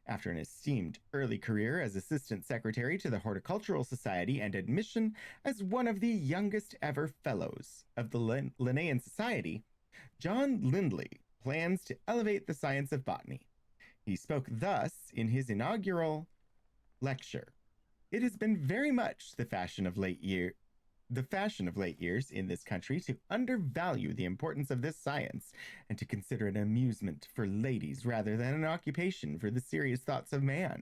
After an esteemed early career as assistant secretary to the Horticultural Society and admission as one of the youngest ever fellows of the Linnaean Society, John Lindley plans to elevate the science of botany. He spoke thus in his inaugural lecture. It has been very much the fashion of late years in this country to undervalue the importance of this science and to consider it an amusement for ladies rather than an occupation for the serious thoughts of man.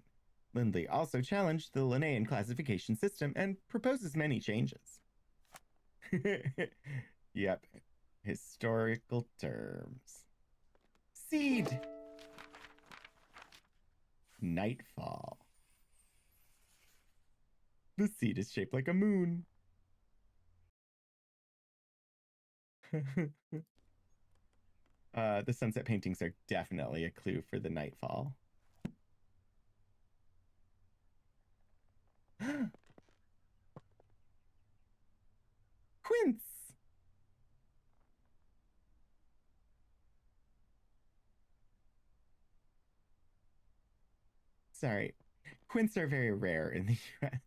Lindley also challenged the Linnaean classification system and proposes many changes. Yep. Historical terms. Seed. Nightfall. The seed is shaped like a moon. The sunset paintings are definitely a clue for the nightfall. Quince. Sorry. Quince are very rare in the US.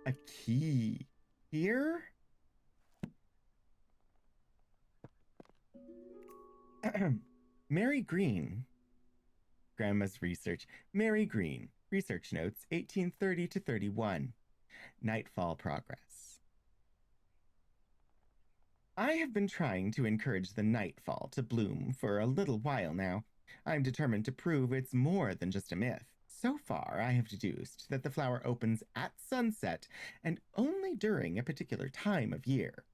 A key. Here? Mary Green. Grandma's research. Mary Green. Research notes 1830 to 31. Nightfall progress. I have been trying to encourage the nightfall to bloom for a little while now. I'm determined to prove it's more than just a myth. So far, I have deduced that the flower opens at sunset and only during a particular time of year.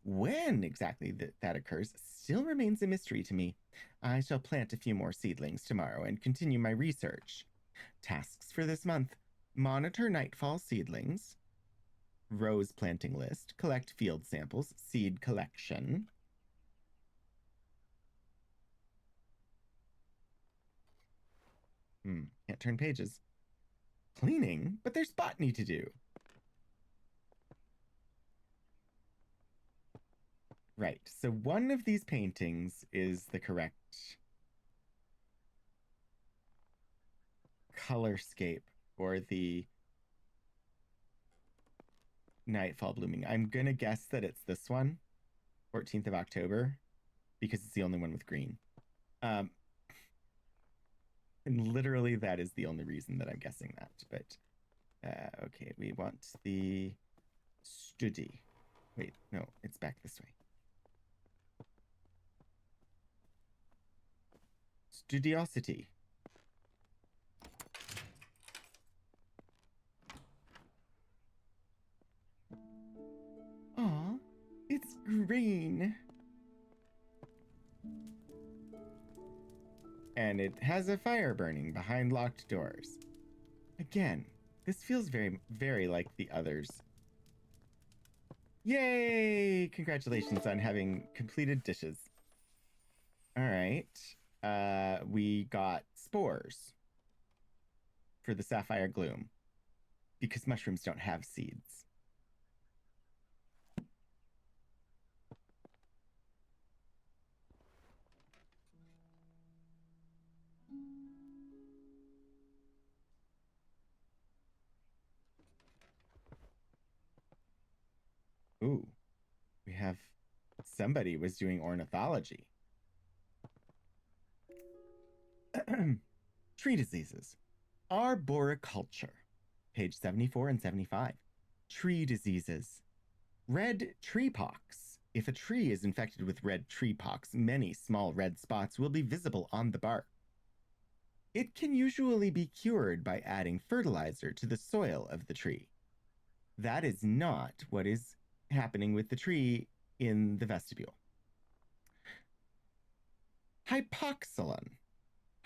When exactly that occurs still remains a mystery to me. I shall plant a few more seedlings tomorrow and continue my research. Tasks for this month: monitor nightfall seedlings, rose planting list, collect field samples, seed collection. Can't turn pages. Cleaning? But there's botany to do. Right. So one of these paintings is the correct colorscape for the Nightfall Blooming. I'm going to guess that it's this one, 14th of October, because it's the only one with green. Um, and literally, that is the only reason that I'm guessing that. But okay, we want the study. Wait, no, it's back this way. Studiosity. Aw, it's green. And it has a fire burning behind locked doors. Again, this feels very, very like the others. Yay! Congratulations on having completed dishes. All right. We got spores for the sapphire gloom because mushrooms don't have seeds. Ooh, we have somebody was doing ornithology. Tree diseases. Arboriculture. Page 74 and 75. Tree diseases. Red tree pox. If a tree is infected with red tree pox, many small red spots will be visible on the bark. It can usually be cured by adding fertilizer to the soil of the tree. That is not what is happening with the tree in the vestibule. Hypoxylon.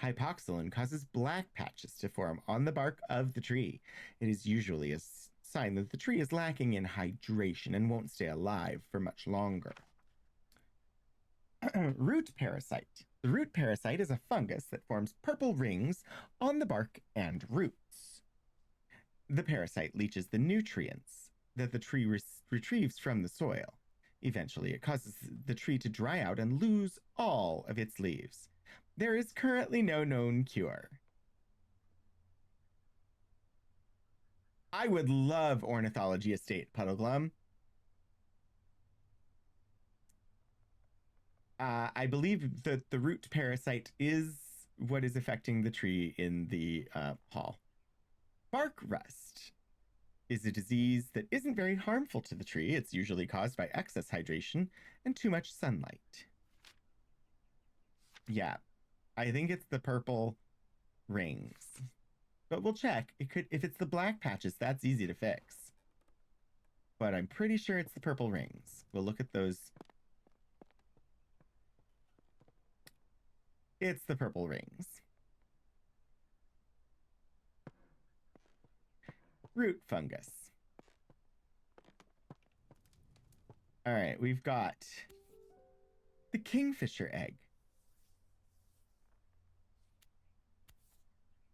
Hypoxylon causes black patches to form on the bark of the tree. It is usually a sign that the tree is lacking in hydration and won't stay alive for much longer. Root parasite. The root parasite is a fungus that forms purple rings on the bark and roots. The parasite leaches the nutrients that the tree retrieves from the soil. Eventually, it causes the tree to dry out and lose all of its leaves. There is currently no known cure. I would love ornithology estate, Puddleglum. I believe that the root parasite is what is affecting the tree in the hall. Bark rust is a disease that isn't very harmful to the tree. It's usually caused by excess hydration and too much sunlight. Yeah, I think it's the purple rings. But we'll check. It could, if it's the black patches, that's easy to fix. But I'm pretty sure it's the purple rings. We'll look at those. It's the purple rings. Root fungus. All right, we've got the kingfisher egg,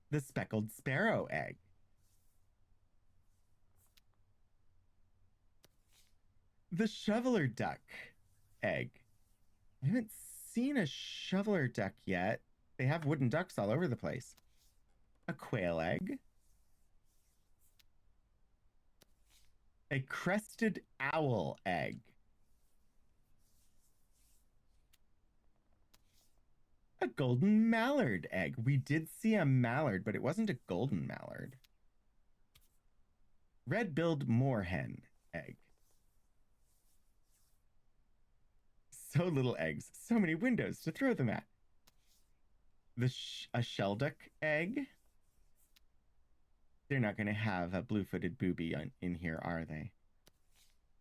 the speckled sparrow egg, the shoveler duck egg. I haven't seen a shoveler duck yet. They have wooden ducks all over the place. A quail egg, a crested owl egg, a golden mallard egg. We did see a mallard, but it wasn't a golden mallard. Red-billed moorhen egg. So little eggs, so many windows to throw them at. A shelduck egg. They're not going to have a blue-footed booby in here, are they?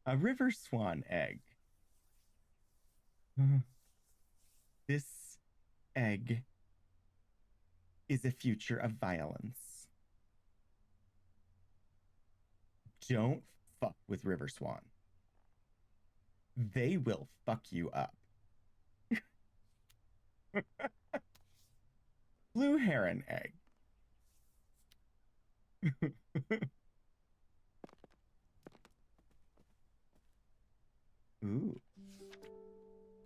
A river swan egg. This egg is a future of violence. Don't fuck with river swan. They will fuck you up. Blue heron egg. Ooh.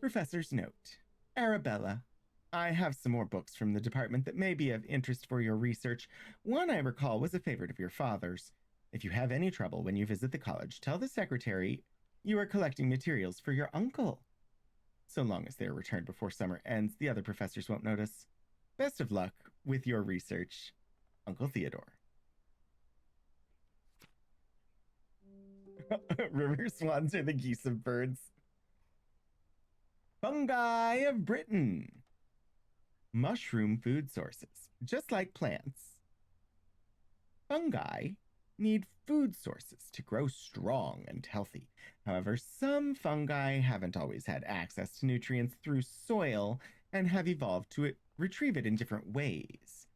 Professor's note. Arabella, I have some more books from the department that may be of interest for your research. One I recall was a favorite of your father's. If you have any trouble when you visit the college, tell the secretary you are collecting materials for your uncle. So long as they are returned before summer ends, the other professors won't notice. Best of luck with your research, Uncle Theodore. River swans are the geese of birds. Fungi of Britain. Mushroom food sources. Just like plants, fungi need food sources to grow strong and healthy. However, some fungi haven't always had access to nutrients through soil and have evolved to retrieve it in different ways.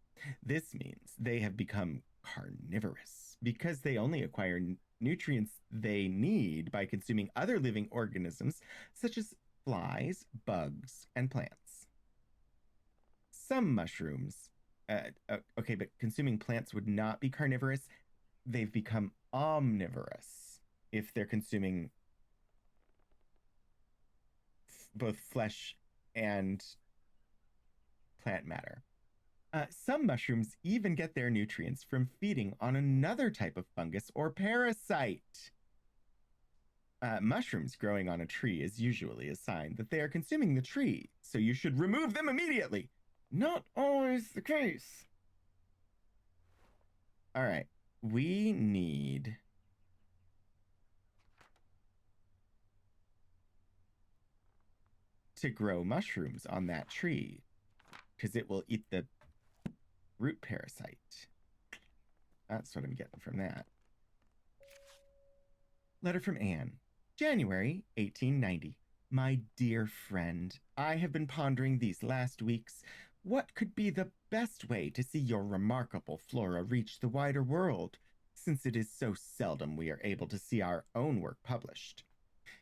This means they have become carnivorous because they only acquire nutrients they need by consuming other living organisms such as flies, bugs, and plants. Some mushrooms, okay, but consuming plants would not be carnivorous. They've become omnivorous if they're consuming both flesh and plant matter. Some mushrooms even get their nutrients from feeding on another type of fungus or parasite. Mushrooms growing on a tree is usually a sign that they are consuming the tree, so you should remove them immediately. Not always the case. All right, we need to grow mushrooms on that tree because it will eat the root parasite. That's what I'm getting from that. Letter from Anne, January 1890. My dear friend, I have been pondering these last weeks what could be the best way to see your remarkable flora reach the wider world, since it is so seldom we are able to see our own work published.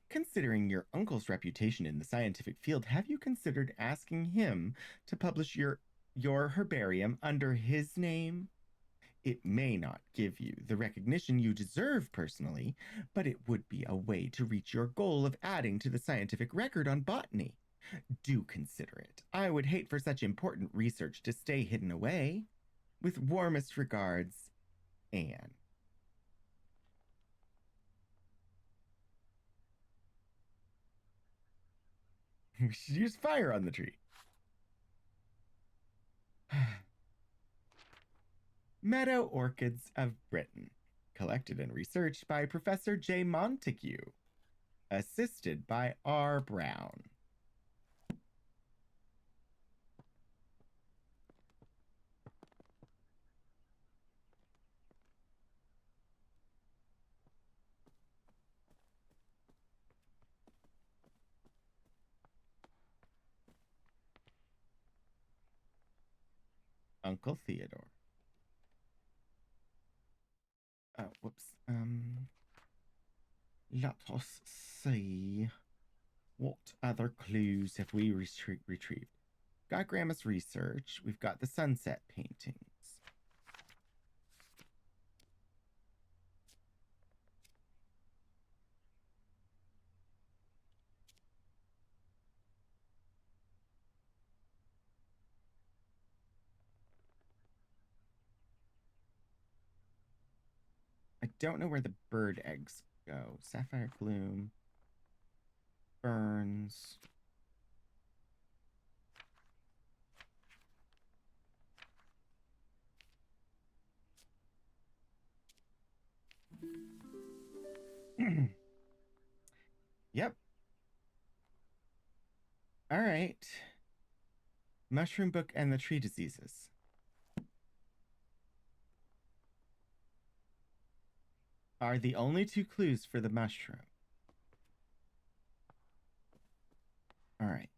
Considering your uncle's reputation in the scientific field, have you considered asking him to publish your herbarium under his name? It may not give you the recognition you deserve personally, but it would be a way to reach your goal of adding to the scientific record on botany. Do consider it. I would hate for such important research to stay hidden away. With warmest regards, Anne. We should use fire on the tree. Meadow Orchids of Britain, collected and researched by Professor J. Montague, assisted by R. Brown. Uncle Theodore. Whoops. Let us see. What other clues have we retrieved? Got Grandma's research. We've got the sunset paintings. I don't know where the bird eggs go. Sapphire Gloom. Burns. Yep. All right. Mushroom Book and the Tree Diseases. Are the only two clues for the mushroom. All right.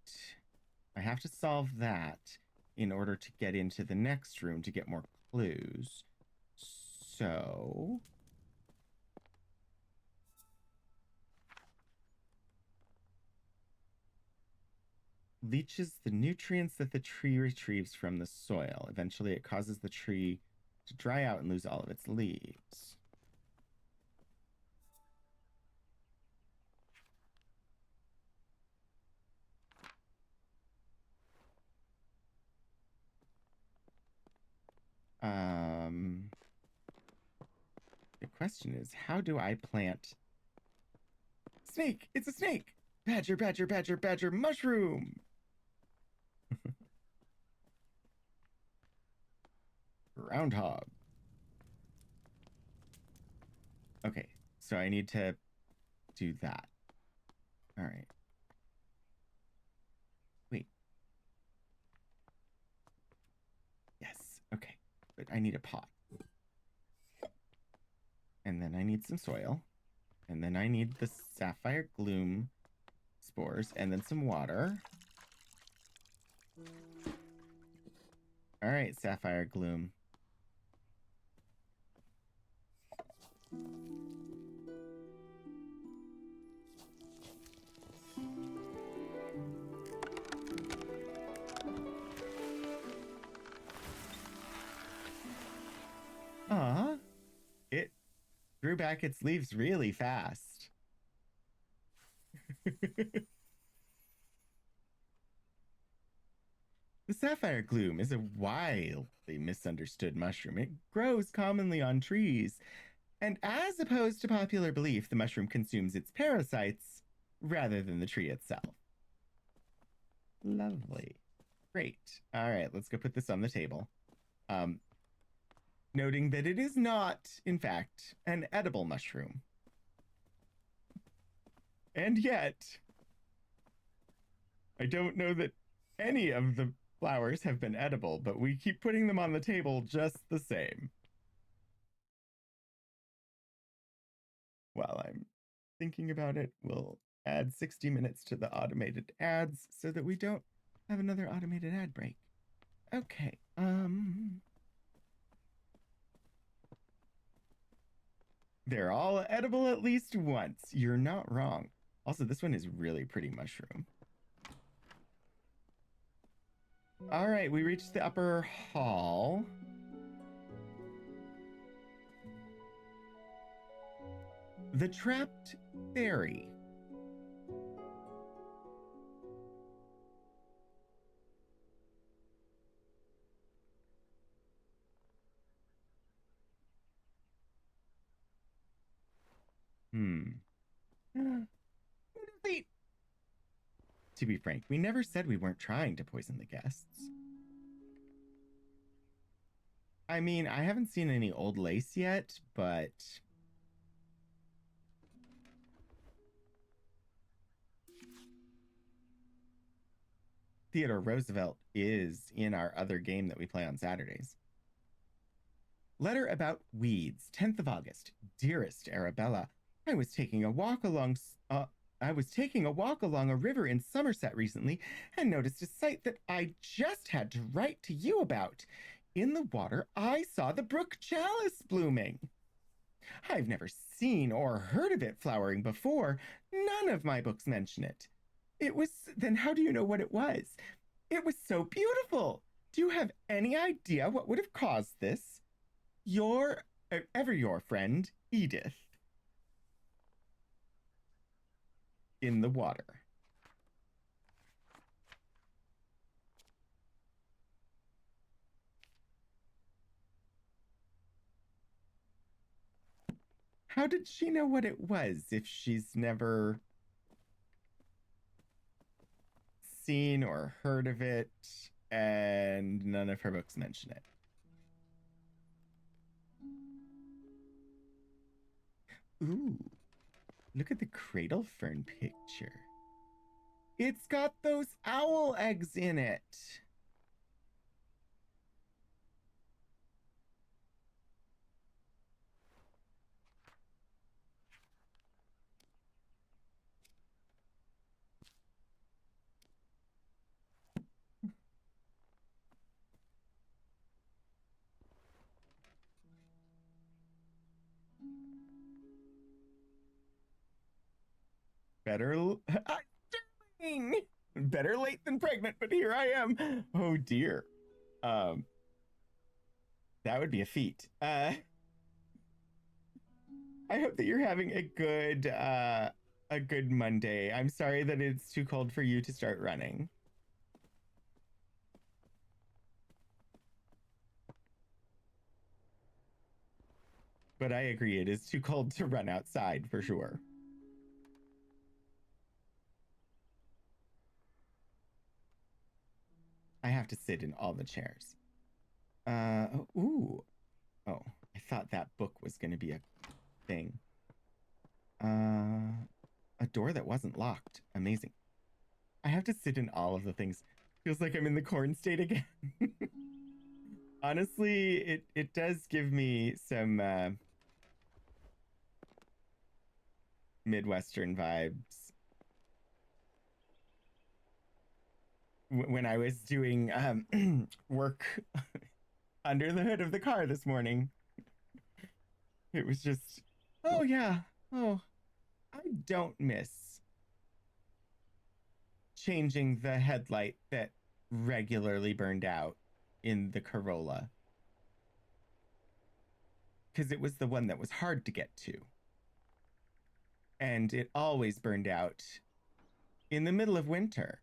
I have to solve that in order to get into the next room to get more clues. So... leaches the nutrients that the tree retrieves from the soil. Eventually, it causes the tree to dry out and lose all of its leaves. Um, the question is, how do I plant... Snake! It's a snake! Badger, badger, badger, badger, mushroom! Groundhog. Okay, so I need to do that. All right. Wait. Yes, okay. But I need a pot. And then I need some soil. And then I need the sapphire gloom spores and then some water. All right, sapphire gloom. Aw, it grew back its leaves really fast. The sapphire gloom is a wildly misunderstood mushroom. It grows commonly on trees, and as opposed to popular belief, the mushroom consumes its parasites rather than the tree itself. Lovely. Great. All right, let's go put this on the table. Noting that it is not, in fact, an edible mushroom. And yet, I don't know that any of the flowers have been edible, but we keep putting them on the table just the same. While I'm thinking about it, we'll add 60 minutes to the automated ads so that we don't have another automated ad break. Okay, they're all edible at least once. You're not wrong. Also, this one is really pretty mushroom. All right, we reached the upper hall. The trapped fairy. To be frank, we never said we weren't trying to poison the guests. I mean, I haven't seen any old lace yet, but Theodore Roosevelt is in our other game that we play on Saturdays. Letter about weeds, 10th of August. Dearest Arabella, I was taking a walk along a river in Somerset recently and noticed a sight that I just had to write to you about. In the water, I saw the brook chalice blooming. I've never seen or heard of it flowering before. None of my books mention it. Then how do you know what it was? It was so beautiful. Do you have any idea what would have caused this? Ever your friend, Edith. In the water. How did she know what it was if she's never seen or heard of it and none of her books mention it? Ooh, look at the cradle fern picture. It's got those owl eggs in it. Better, better late than pregnant, but here I am. Oh dear. That would be a feat. I hope that you're having a good Monday. I'm sorry that it's too cold for you to start running. But I agree, it is too cold to run outside for sure. I have to sit in all the chairs. Ooh. Oh, I thought that book was going to be a thing. A door that wasn't locked. Amazing. I have to sit in all of the things. Feels like I'm in the corn state again. Honestly, it does give me some Midwestern vibes. When I was doing work under the hood of the car this morning, it was just, oh yeah, oh, I don't miss changing the headlight that regularly burned out in the Corolla because it was the one that was hard to get to. And it always burned out in the middle of winter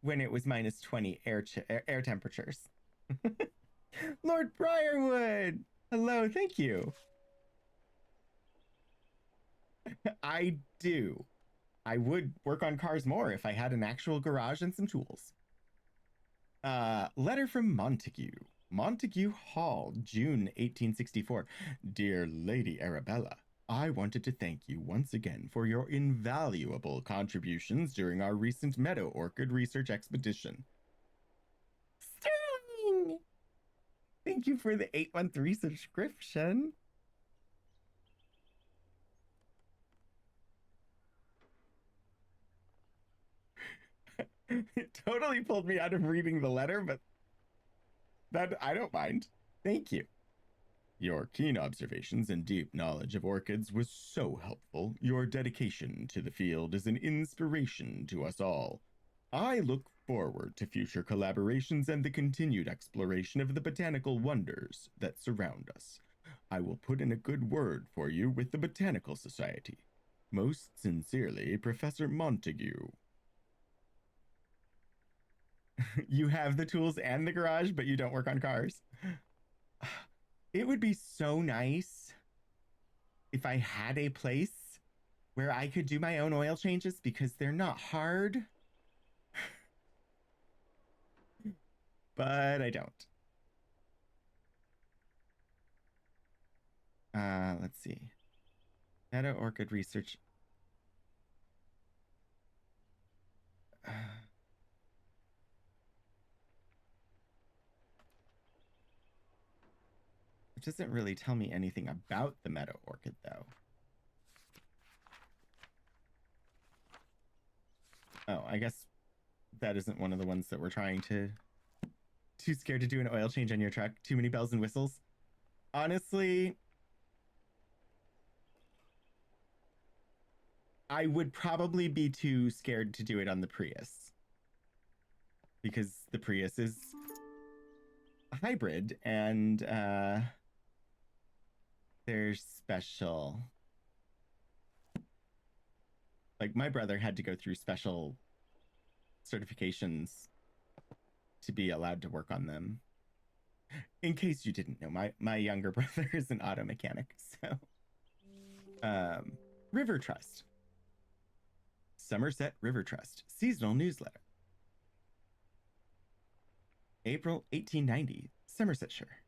when it was minus 20 air temperatures. Lord Briarwood! Hello, thank you. I do. I would work on cars more if I had an actual garage and some tools. Letter from Montague. Montague Hall, June 1864. Dear Lady Arabella, I wanted to thank you once again for your invaluable contributions during our recent meadow orchid research expedition. Sterling! Thank you for the 813 subscription. It totally pulled me out of reading the letter, but that I don't mind. Thank you. Your keen observations and deep knowledge of orchids was so helpful. Your dedication to the field is an inspiration to us all. I look forward to future collaborations and the continued exploration of the botanical wonders that surround us. I will put in a good word for you with the Botanical Society. Most sincerely, Professor Montague. You have the tools and the garage, but you don't work on cars. It would be so nice if I had a place where I could do my own oil changes because they're not hard. But I don't. Let's see. Meta Orchid Research. It doesn't really tell me anything about the Meadow Orchid, though. Oh, I guess that isn't one of the ones that we're trying to. Too scared to do an oil change on your truck? Too many bells and whistles? Honestly, I would probably be too scared to do it on the Prius. Because the Prius is a hybrid and they're special. Like my brother had to go through special certifications to be allowed to work on them. In case you didn't know, my younger brother is an auto mechanic. So, River Trust, Somerset River Trust seasonal newsletter, April 1890, Somersetshire.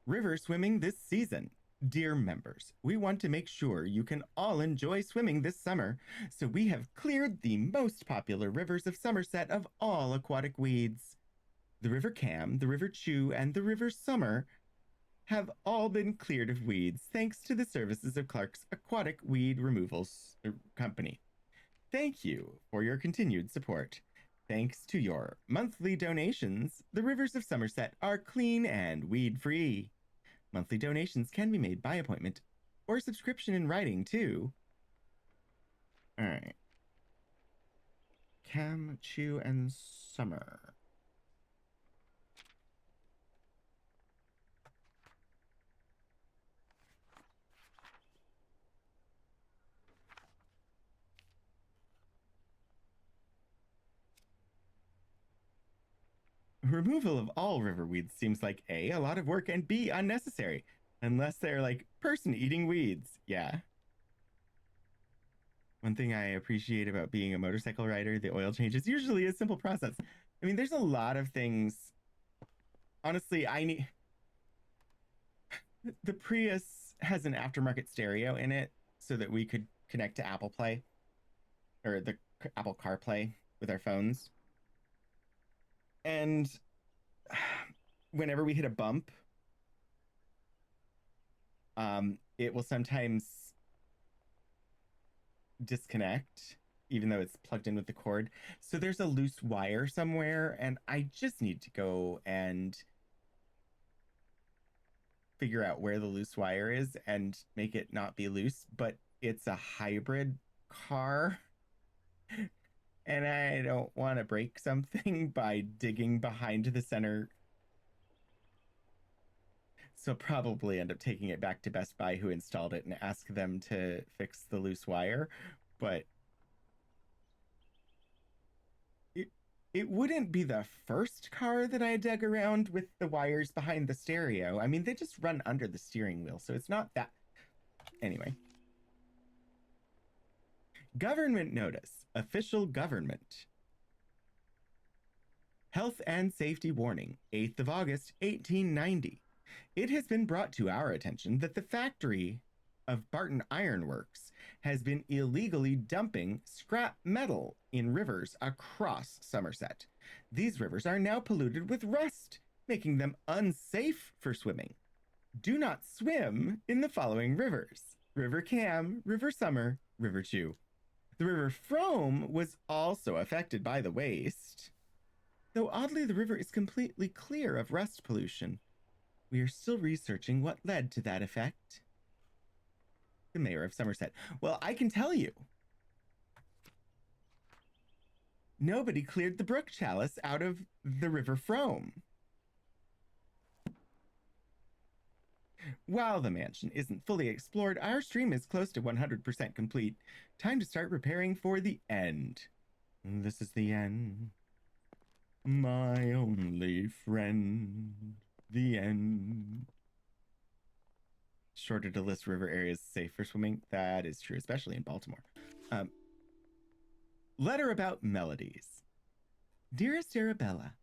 River swimming this season. Dear members, we want to make sure you can all enjoy swimming this summer, so we have cleared the most popular rivers of Somerset of all aquatic weeds. The River Cam, the River Chew, and the River Summer have all been cleared of weeds thanks to the services of Clark's Aquatic Weed Removal Company. Thank you for your continued support. Thanks to your monthly donations, the rivers of Somerset are clean and weed-free. Monthly donations can be made by appointment or subscription in writing too. All right. Cam, Chew, and Summer. Removal of all river weeds seems like A, a lot of work, and B, unnecessary. Unless they're like, person eating weeds. Yeah. One thing I appreciate about being a motorcycle rider, the oil change is usually a simple process. I mean, there's a lot of things. Honestly, I need. The Prius has an aftermarket stereo in it so that we could connect to Apple Play or the Apple CarPlay with our phones. And whenever we hit a bump, it will sometimes disconnect, even though it's plugged in with the cord. So there's a loose wire somewhere, and I just need to go and figure out where the loose wire is and make it not be loose. But it's a hybrid car, and I don't want to break something by digging behind the center. So probably end up taking it back to Best Buy, who installed it, and ask them to fix the loose wire. But it it wouldn't be the first car that I dug around with the wires behind the stereo. I mean, they just run under the steering wheel, so it's not that. Anyway, government notice, official government. Health and safety warning, 8th of August, 1890. It has been brought to our attention that the factory of Barton Iron Works has been illegally dumping scrap metal in rivers across Somerset. These rivers are now polluted with rust, making them unsafe for swimming. Do not swim in the following rivers: River Cam, River Summer, River Chew. The River Frome was also affected by the waste. Though oddly, the river is completely clear of rust pollution. We are still researching what led to that effect. The mayor of Somerset. Well, I can tell you. Nobody cleared the brook chalice out of the River Frome. While the mansion isn't fully explored, our stream is close to 100% complete. Time to start preparing for the end. This is the end. My only friend. The end. Shorter to list river areas safe for swimming. That is true, especially in Baltimore. Letter about melodies. Dearest Arabella,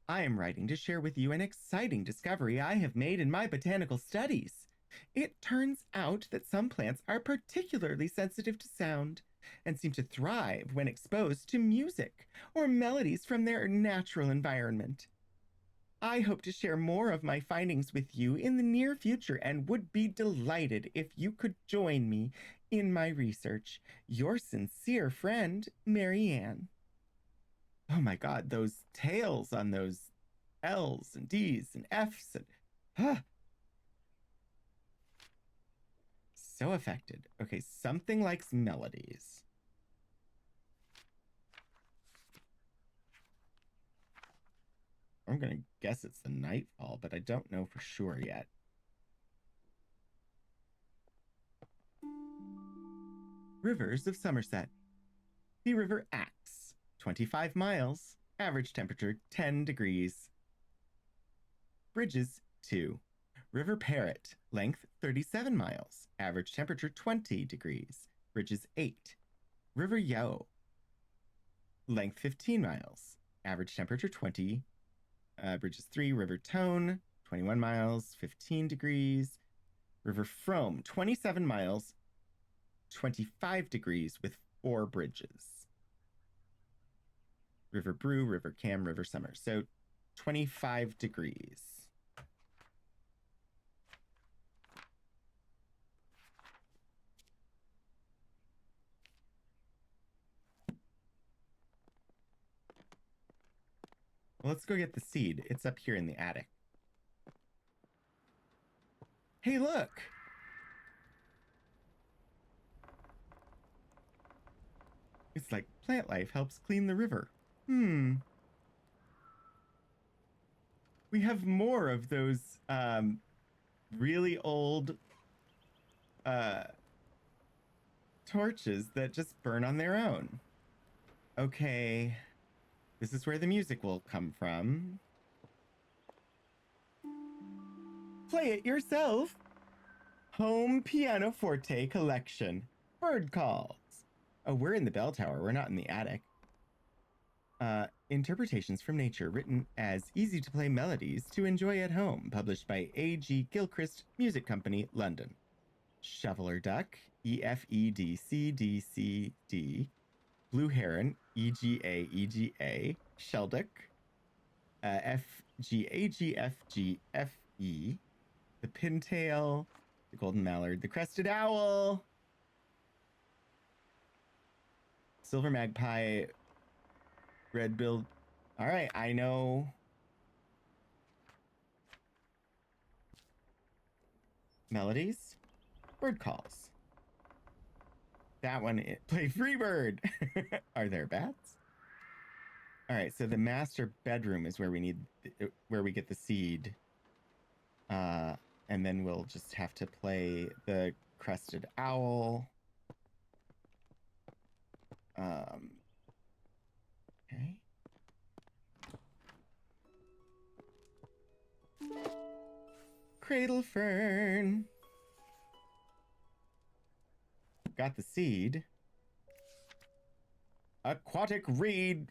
I am writing to share with you an exciting discovery I have made in my botanical studies. It turns out that some plants are particularly sensitive to sound and seem to thrive when exposed to music or melodies from their natural environment. I hope to share more of my findings with you in the near future and would be delighted if you could join me in my research. Your sincere friend, Marianne. Oh my God, those tails on those L's and D's and F's and so affected. Okay, something likes melodies. I'm gonna guess it's the nightfall, but I don't know for sure yet. Rivers of Somerset. The River Axe, 25 miles, average temperature 10 degrees. Bridges, 2. River Parrot, length 37 miles, average temperature 20 degrees. Bridges, 8. River Yeo, length 15 miles, average temperature 20. Bridges, 3. River Tone, 21 miles, 15 degrees. River Frome, 27 miles, 25 degrees with 4 bridges. River Brew, River Cam, River Summer. So 25 degrees. Well, let's go get the seed. It's up here in the attic. Hey, look! It's like plant life helps clean the river. We have more of those really old torches that just burn on their own. Okay, this is where the music will come from. Play it yourself. Home Pianoforte Collection. Bird calls. Oh, we're in the bell tower. We're not in the attic. Interpretations from Nature, written as easy-to-play melodies to enjoy at home, published by A.G. Gilchrist Music Company, London. Shoveler Duck, EFEDCDCD. Blue Heron, EGA. Shelduck, FGAGFGFE. The Pintail, the Golden Mallard, the Crested Owl, Silver Magpie, Red-billed. All right, I know. Melodies, bird calls. That one, play Freebird. Are there bats? All right, so the master bedroom is where we need, where we get the seed. And then we'll just have to play the Crested Owl. Okay. Cradle Fern. Got the seed. Aquatic weed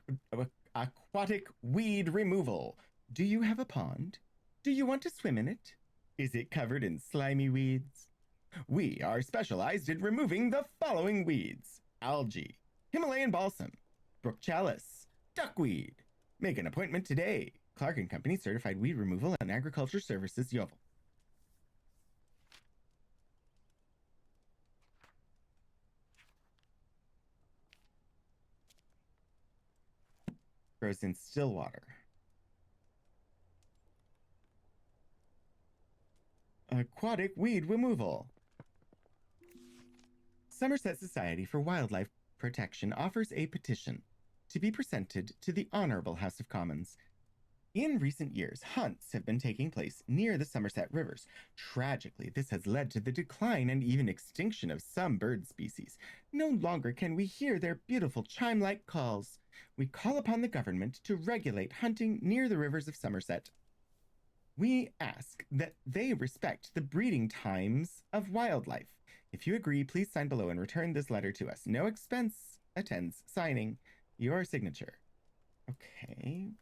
removal. Do you have a pond? Do you want to swim in it? Is it covered in slimy weeds? We are specialized in removing the following weeds: algae, Himalayan balsam, brook chalice, duckweed. Make an appointment today. Clark & Company, Certified Weed Removal and Agriculture Services, Yeovil. Grows in still water. Aquatic weed removal. Somerset Society for Wildlife Protection offers a petition to be presented to the Honorable House of Commons. In recent years, hunts have been taking place near the Somerset rivers. Tragically, this has led to the decline and even extinction of some bird species. No longer can we hear their beautiful chime-like calls. We call upon the government to regulate hunting near the rivers of Somerset. We ask that they respect the breeding times of wildlife. If you agree, please sign below and return this letter to us. No expense attends signing your signature. Okay.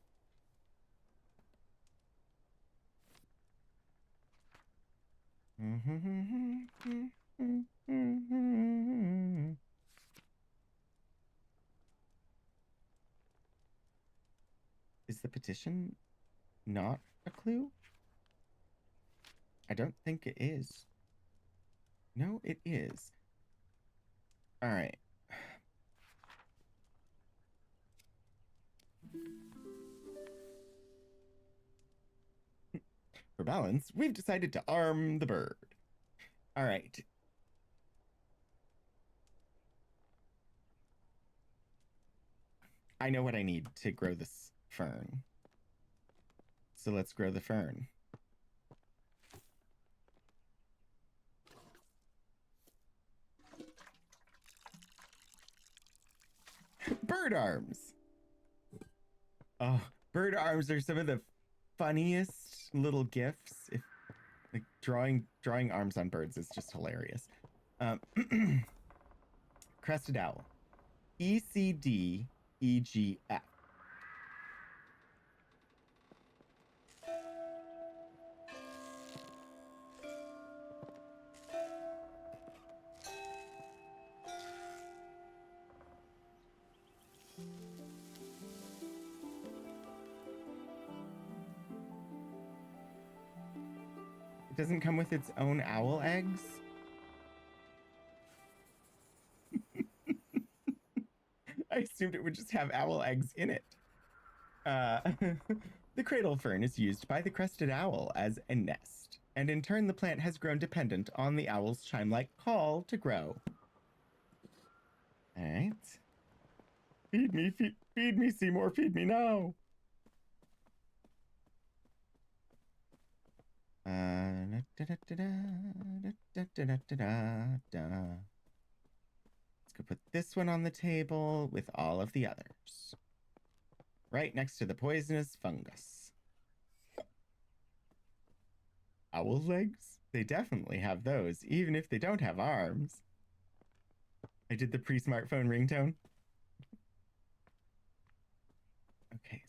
Is the petition not a clue? I don't think it is. No, it is. All right. For balance, we've decided to arm the bird. All right. I know what I need to grow this fern. So let's grow the fern. Bird arms. Oh, bird arms are some of the funniest little gifts. If like drawing arms on birds is just hilarious. Crested owl. ECDEGF. It doesn't come with its own owl eggs? I assumed it would just have owl eggs in it. The cradle fern is used by the crested owl as a nest, and in turn the plant has grown dependent on the owl's chime-like call to grow. All right. Feed me, Seymour, feed me now. Let's go put this one on the table with all of the others. Right next to the poisonous fungus. Owl legs? They definitely have those, even if they don't have arms. I did the pre-smartphone ringtone. Okay,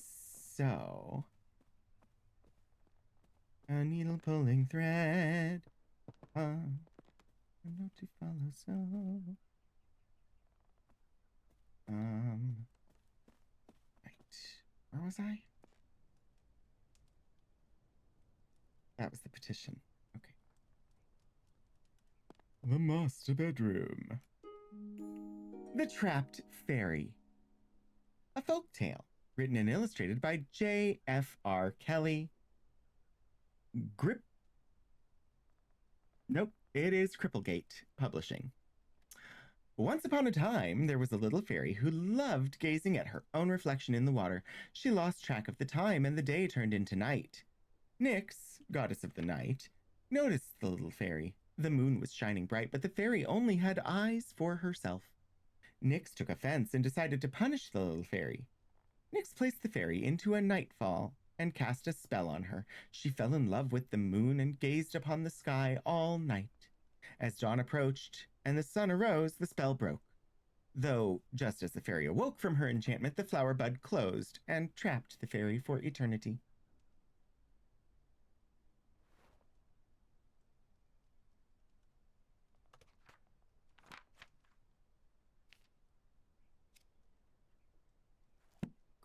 so a needle pulling thread. A note to follow. So, right. Where was I? That was the petition. Okay. The master bedroom. The Trapped Fairy. A folk tale written and illustrated by J.F.R. Kelly. Grip. Nope, it is Cripplegate Publishing. Once upon a time, there was a little fairy who loved gazing at her own reflection in the water. She lost track of the time, and the day turned into night. Nyx, goddess of the night, noticed the little fairy. The moon was shining bright, but the fairy only had eyes for herself. Nyx took offense and decided to punish the little fairy. Nyx placed the fairy into a nightfall and cast a spell on her. She fell in love with the moon and gazed upon the sky all night. As dawn approached and the sun arose, the spell broke. Though, just as the fairy awoke from her enchantment, the flower bud closed and trapped the fairy for eternity.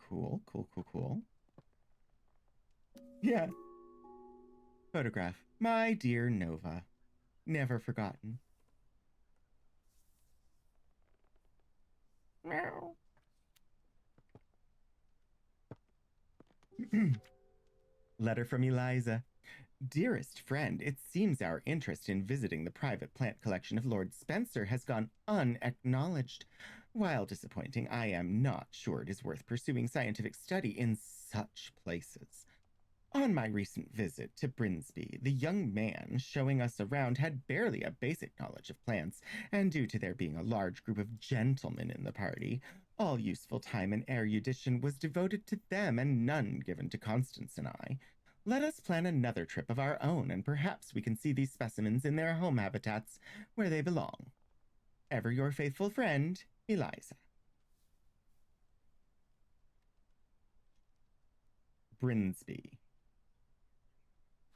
Cool, cool, cool, cool. Yeah. Photograph. My dear Nova. Never forgotten. Meow. Letter from Eliza. Dearest friend, it seems our interest in visiting the private plant collection of Lord Spencer has gone unacknowledged. While disappointing, I am not sure it is worth pursuing scientific study in such places. On my recent visit to Brinsby, the young man showing us around had barely a basic knowledge of plants, and due to there being a large group of gentlemen in the party, all useful time and erudition was devoted to them and none given to Constance and I. Let us plan another trip of our own, and perhaps we can see these specimens in their home habitats where they belong. Ever your faithful friend, Eliza. Brinsby.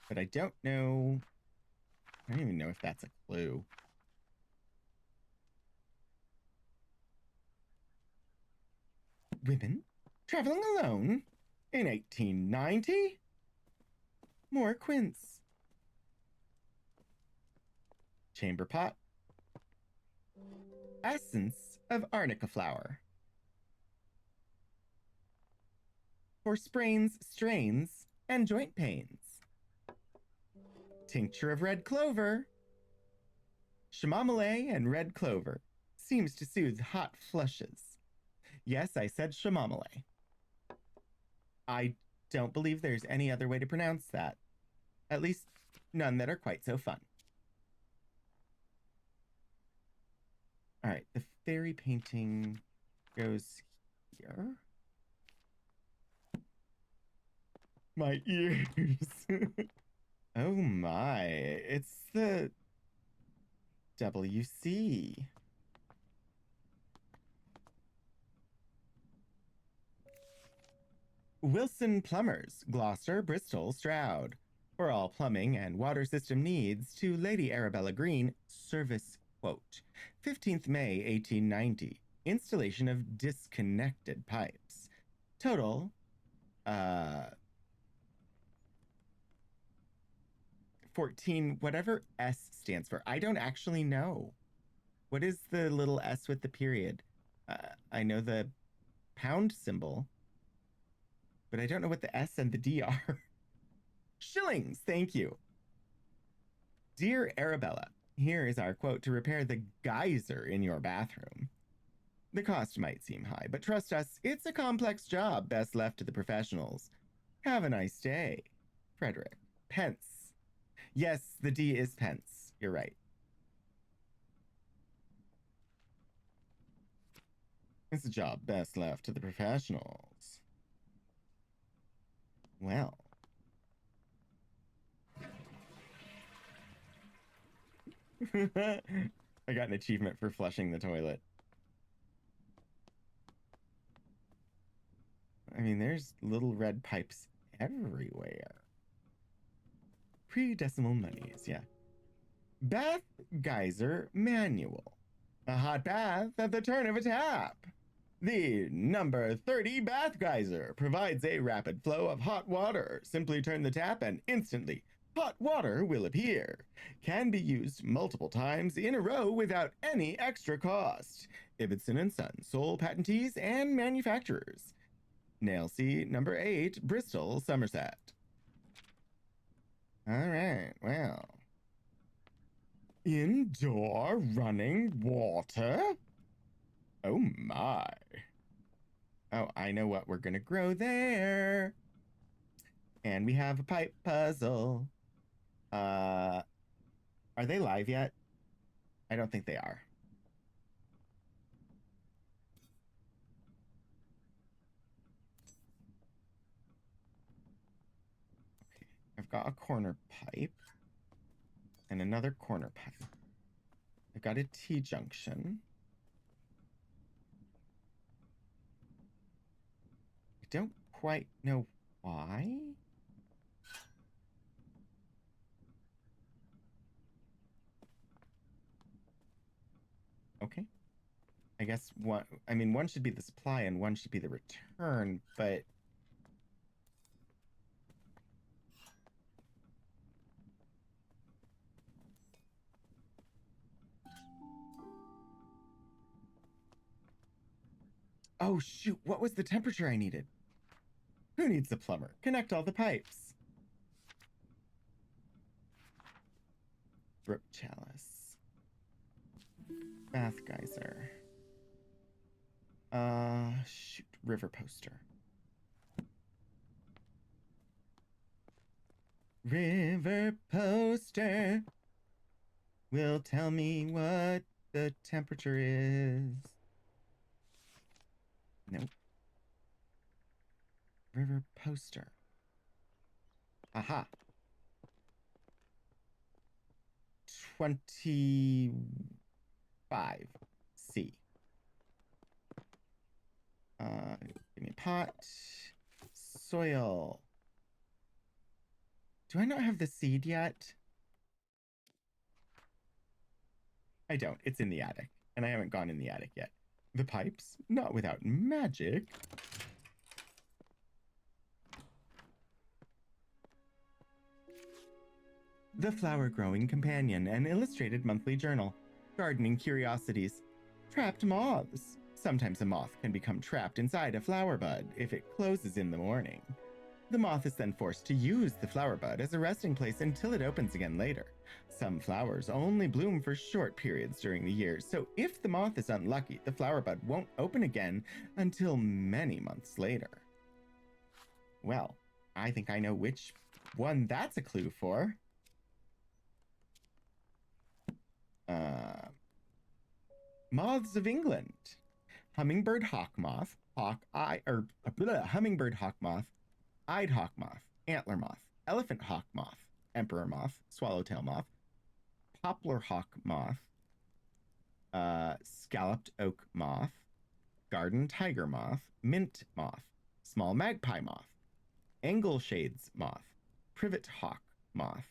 But I don't know. I don't even know if that's a clue. Women traveling alone in 1890? More quince. Chamber pot. Essence of arnica flower. For sprains, strains, and joint pains. Tincture of red clover. Chamomile and red clover. Seems to soothe hot flushes. Yes, I said chamomile. I don't believe there's any other way to pronounce that. At least none that are quite so fun. All right, the fairy painting goes here. My ears. Oh my, it's the WC. Wilson Plumbers, Gloucester, Bristol, Stroud. For all plumbing and water system needs, to Lady Arabella Green, service quote. 15th May 1890. Installation of disconnected pipes. Total, 14, whatever S stands for. I don't actually know. What is the little S with the period? I know the pound symbol, but I don't know what the S and the D are. Shillings, thank you. Dear Arabella, here is our quote to repair the geyser in your bathroom. The cost might seem high, but trust us, it's a complex job best left to the professionals. Have a nice day. Frederick. Pence. Yes, the D is pence. You're right. It's a job best left to the professionals. Well. I got an achievement for flushing the toilet. I mean, there's little red pipes everywhere. Pre-decimal monies, yeah. Bath geyser manual. A hot bath at the turn of a tap. The number 30 bath geyser provides a rapid flow of hot water. Simply turn the tap and instantly hot water will appear. Can be used multiple times in a row without any extra cost. Ibbotson and Son, sole patentees and manufacturers. Nailsea, number 8, Bristol, Somerset. All right, well. Indoor running water? Oh my. Oh, I know what we're gonna grow there. And we have a pipe puzzle. Are they live yet? I don't think they are. Okay, I've got a corner pipe and another corner pipe. I've got a T-junction. I don't quite know why. Okay. I guess one should be the supply and one should be the return, but oh shoot, what was the temperature I needed? Who needs a plumber? Connect all the pipes. Brook chalice. Bath geyser. Shoot, river poster. River poster will tell me what the temperature is. Nope. River poster. Aha. 25 C. Give me a pot. Soil. Do I not have the seed yet? I don't. It's in the attic, and I haven't gone in the attic yet. The pipes? Not without magic. The Flower Growing Companion, an illustrated monthly journal. Gardening curiosities. Trapped moths. Sometimes a moth can become trapped inside a flower bud if it closes in the morning. The moth is then forced to use the flower bud as a resting place until it opens again later. Some flowers only bloom for short periods during the year, so if the moth is unlucky, the flower bud won't open again until many months later. Well, I think I know which one that's a clue for. Moths of England. Hummingbird hawk moth, hummingbird hawk moth, eyed hawk moth, antler moth, elephant hawk moth, emperor moth, swallowtail moth, poplar hawk moth, scalloped oak moth, garden tiger moth, mint moth, small magpie moth, angleshades moth, privet hawk moth,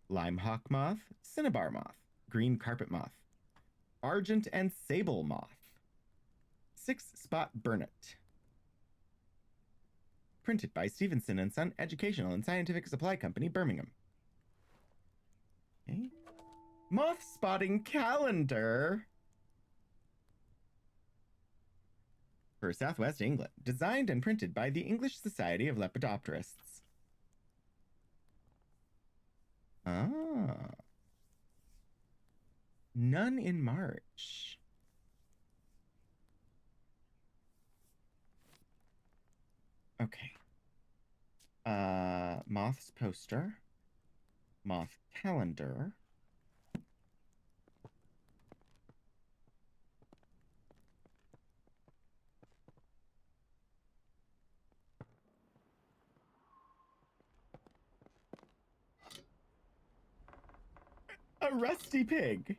lime hawk moth, cinnabar moth, green carpet moth, argent and sable moth, 6-spot burnet. Printed by Stevenson and Son Educational and Scientific Supply Company, Birmingham. Okay. Moth spotting calendar for Southwest England, designed and printed by the English Society of Lepidopterists. Ah. None in March. Okay. Moth's poster. Moth calendar. A rusty pig.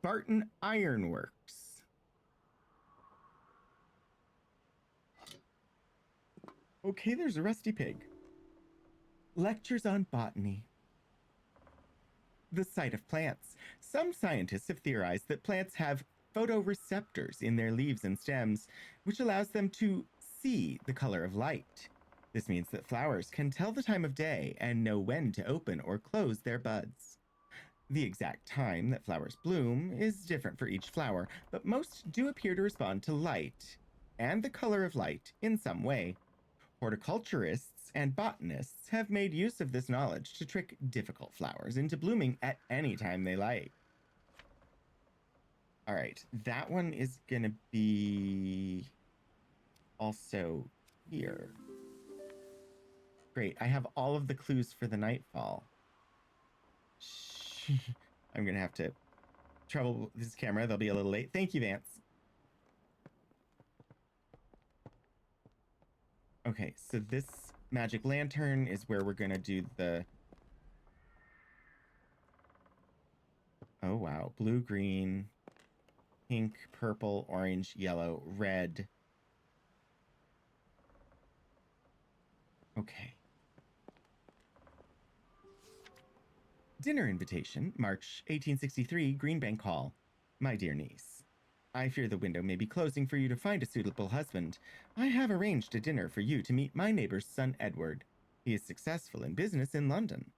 Barton Ironworks. Okay, there's a rusty pig. Lectures on botany. The sight of plants. Some scientists have theorized that plants have photoreceptors in their leaves and stems, which allows them to see the color of light. This means that flowers can tell the time of day and know when to open or close their buds. The exact time that flowers bloom is different for each flower, but most do appear to respond to light and the color of light in some way. Horticulturists and botanists have made use of this knowledge to trick difficult flowers into blooming at any time they like. All right, that one is going to be also here. Great, I have all of the clues for the nightfall. I'm going to have to trouble this camera. They'll be a little late. Thank you, Vance. Okay, so this magic lantern is where we're going to do the... Oh, wow. Blue, green, pink, purple, orange, yellow, red. Okay. Dinner invitation, March 1863, Greenbank Hall. My dear niece, I fear the window may be closing for you to find a suitable husband. I have arranged a dinner for you to meet my neighbor's son Edward. He is successful in business in London.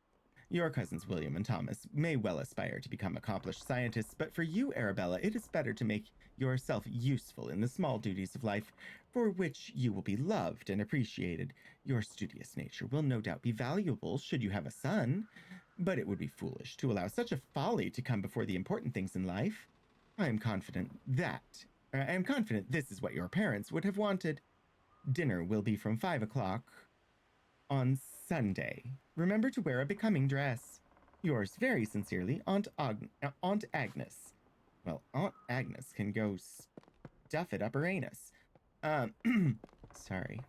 Your cousins William and Thomas may well aspire to become accomplished scientists, but for you, Arabella, it is better to make yourself useful in the small duties of life, for which you will be loved and appreciated. Your studious nature will no doubt be valuable should you have a son, but it would be foolish to allow such a folly to come before the important things in life. I am confident this is what your parents would have wanted. Dinner will be from 5 o'clock on Sunday. Remember to wear a becoming dress. Yours very sincerely, Aunt Agnes. Well, Aunt Agnes can go stuff it up her anus. Sorry.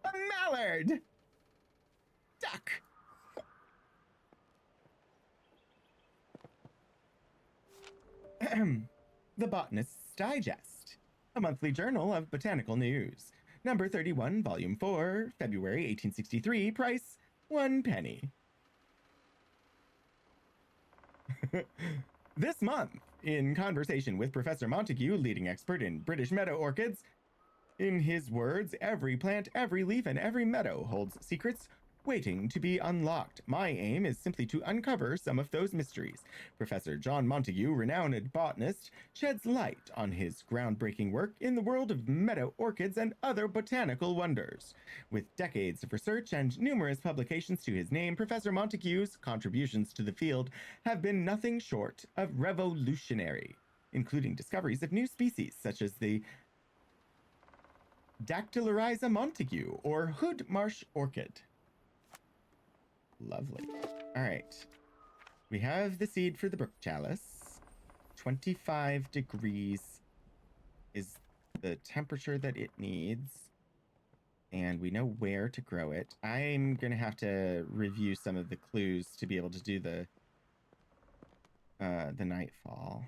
A mallard! Duck! The Botanist's Digest, a monthly journal of botanical news. Number 31, Volume 4, February 1863, price 1 penny. This month, in conversation with Professor Montague, leading expert in British meadow orchids, in his words, every plant, every leaf, and every meadow holds secrets waiting to be unlocked. My aim is simply to uncover some of those mysteries. Professor John Montague, renowned botanist, sheds light on his groundbreaking work in the world of meadow orchids and other botanical wonders. With decades of research and numerous publications to his name, Professor Montague's contributions to the field have been nothing short of revolutionary, including discoveries of new species such as the Dactylorhiza Montague or hood marsh orchid. Lovely. All right. We have the seed for the brook chalice. 25 degrees is the temperature that it needs. And we know where to grow it. I'm going to have to review some of the clues to be able to do the nightfall.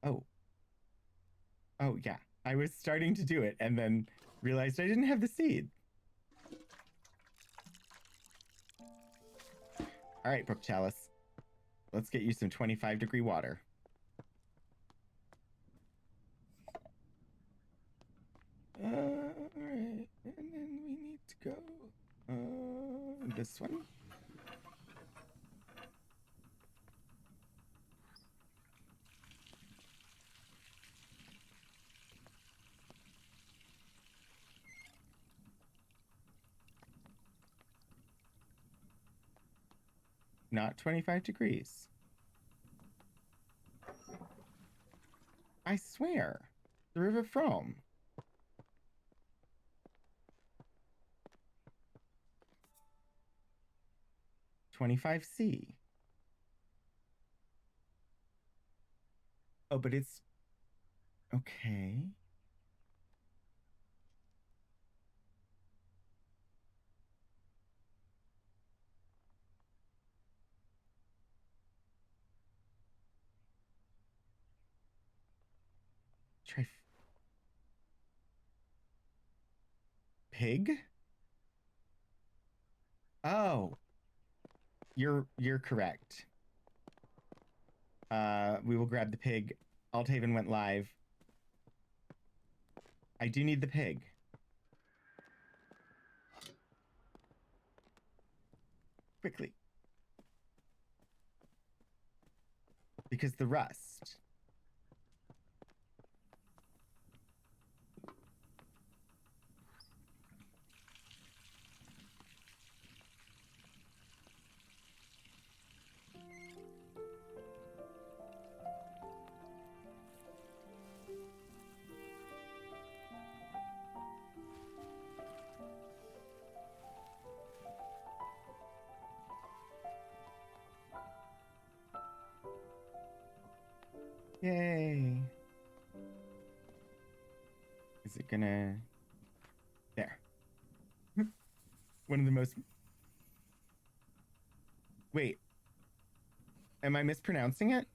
Oh. Oh, yeah. I was starting to do it and then realized I didn't have the seed. All right, brook chalice. Let's get you some 25-degree water. All right. And then we need to go this one. Not 25 degrees. I swear. The River Frome. 25C. Oh, but it's okay. Try pig? Oh, you're correct. We will grab the pig. Althaven went live. I do need the pig. Quickly. Because the rust. Yay. Is it gonna... There. One of the most... Wait. Am I mispronouncing it?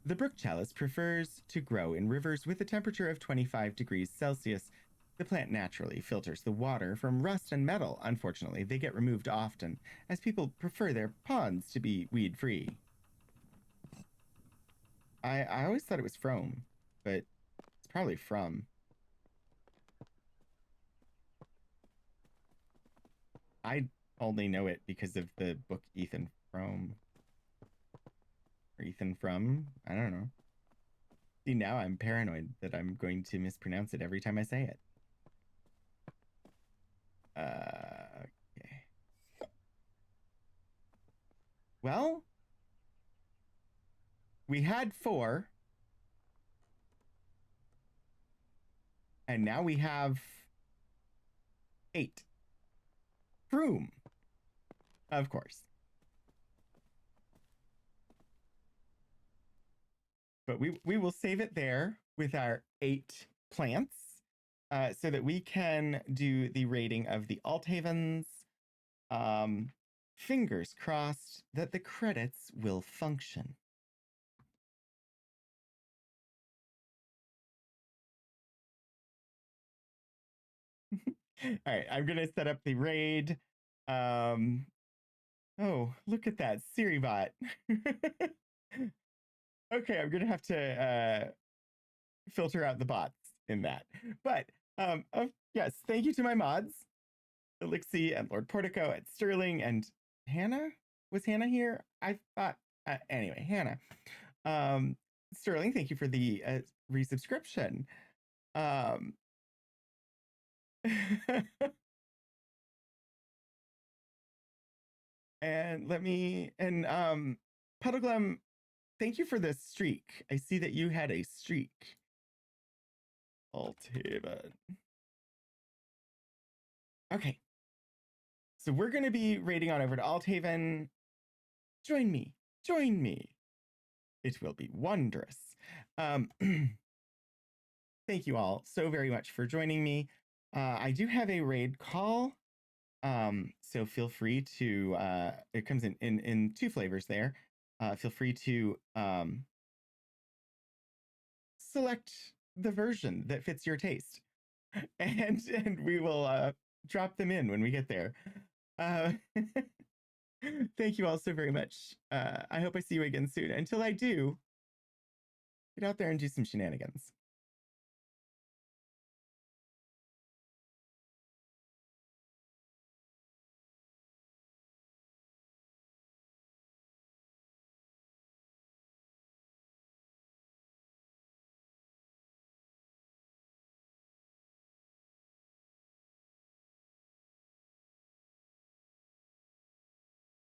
The brook chalice prefers to grow in rivers with a temperature of 25 degrees Celsius. The plant naturally filters the water from rust and metal. Unfortunately, they get removed often, as people prefer their ponds to be weed-free. I always thought it was from, but it's probably from. I only know it because of the book Ethan Frome. Or Ethan From? I don't know. See, now I'm paranoid that I'm going to mispronounce it every time I say it. Okay. Well, we had 4. And now we have 8. Broom. Of course. But we will save it there with our 8 plants so that we can do the rating of the Althavens. Fingers crossed that the credits will function. All right, I'm gonna set up the raid. Oh, look at that Siri bot. Okay, I'm gonna have to filter out the bots in that. But yes, thank you to my mods, Elixir and Lord Portico and Sterling and Hannah. Was Hannah here? I thought anyway, Hannah. Sterling, thank you for the resubscription. And Puddleglum, thank you for the streak. I see that you had a streak. Althaven. Okay. So we're going to be raiding on over to Althaven. Join me. Join me. It will be wondrous. Thank you all so very much for joining me. I do have a raid call. So feel free to, it comes in 2 flavors there. Feel free to select the version that fits your taste. And we will drop them in when we get there. Thank you all so very much. I hope I see you again soon. Until I do, get out there and do some shenanigans.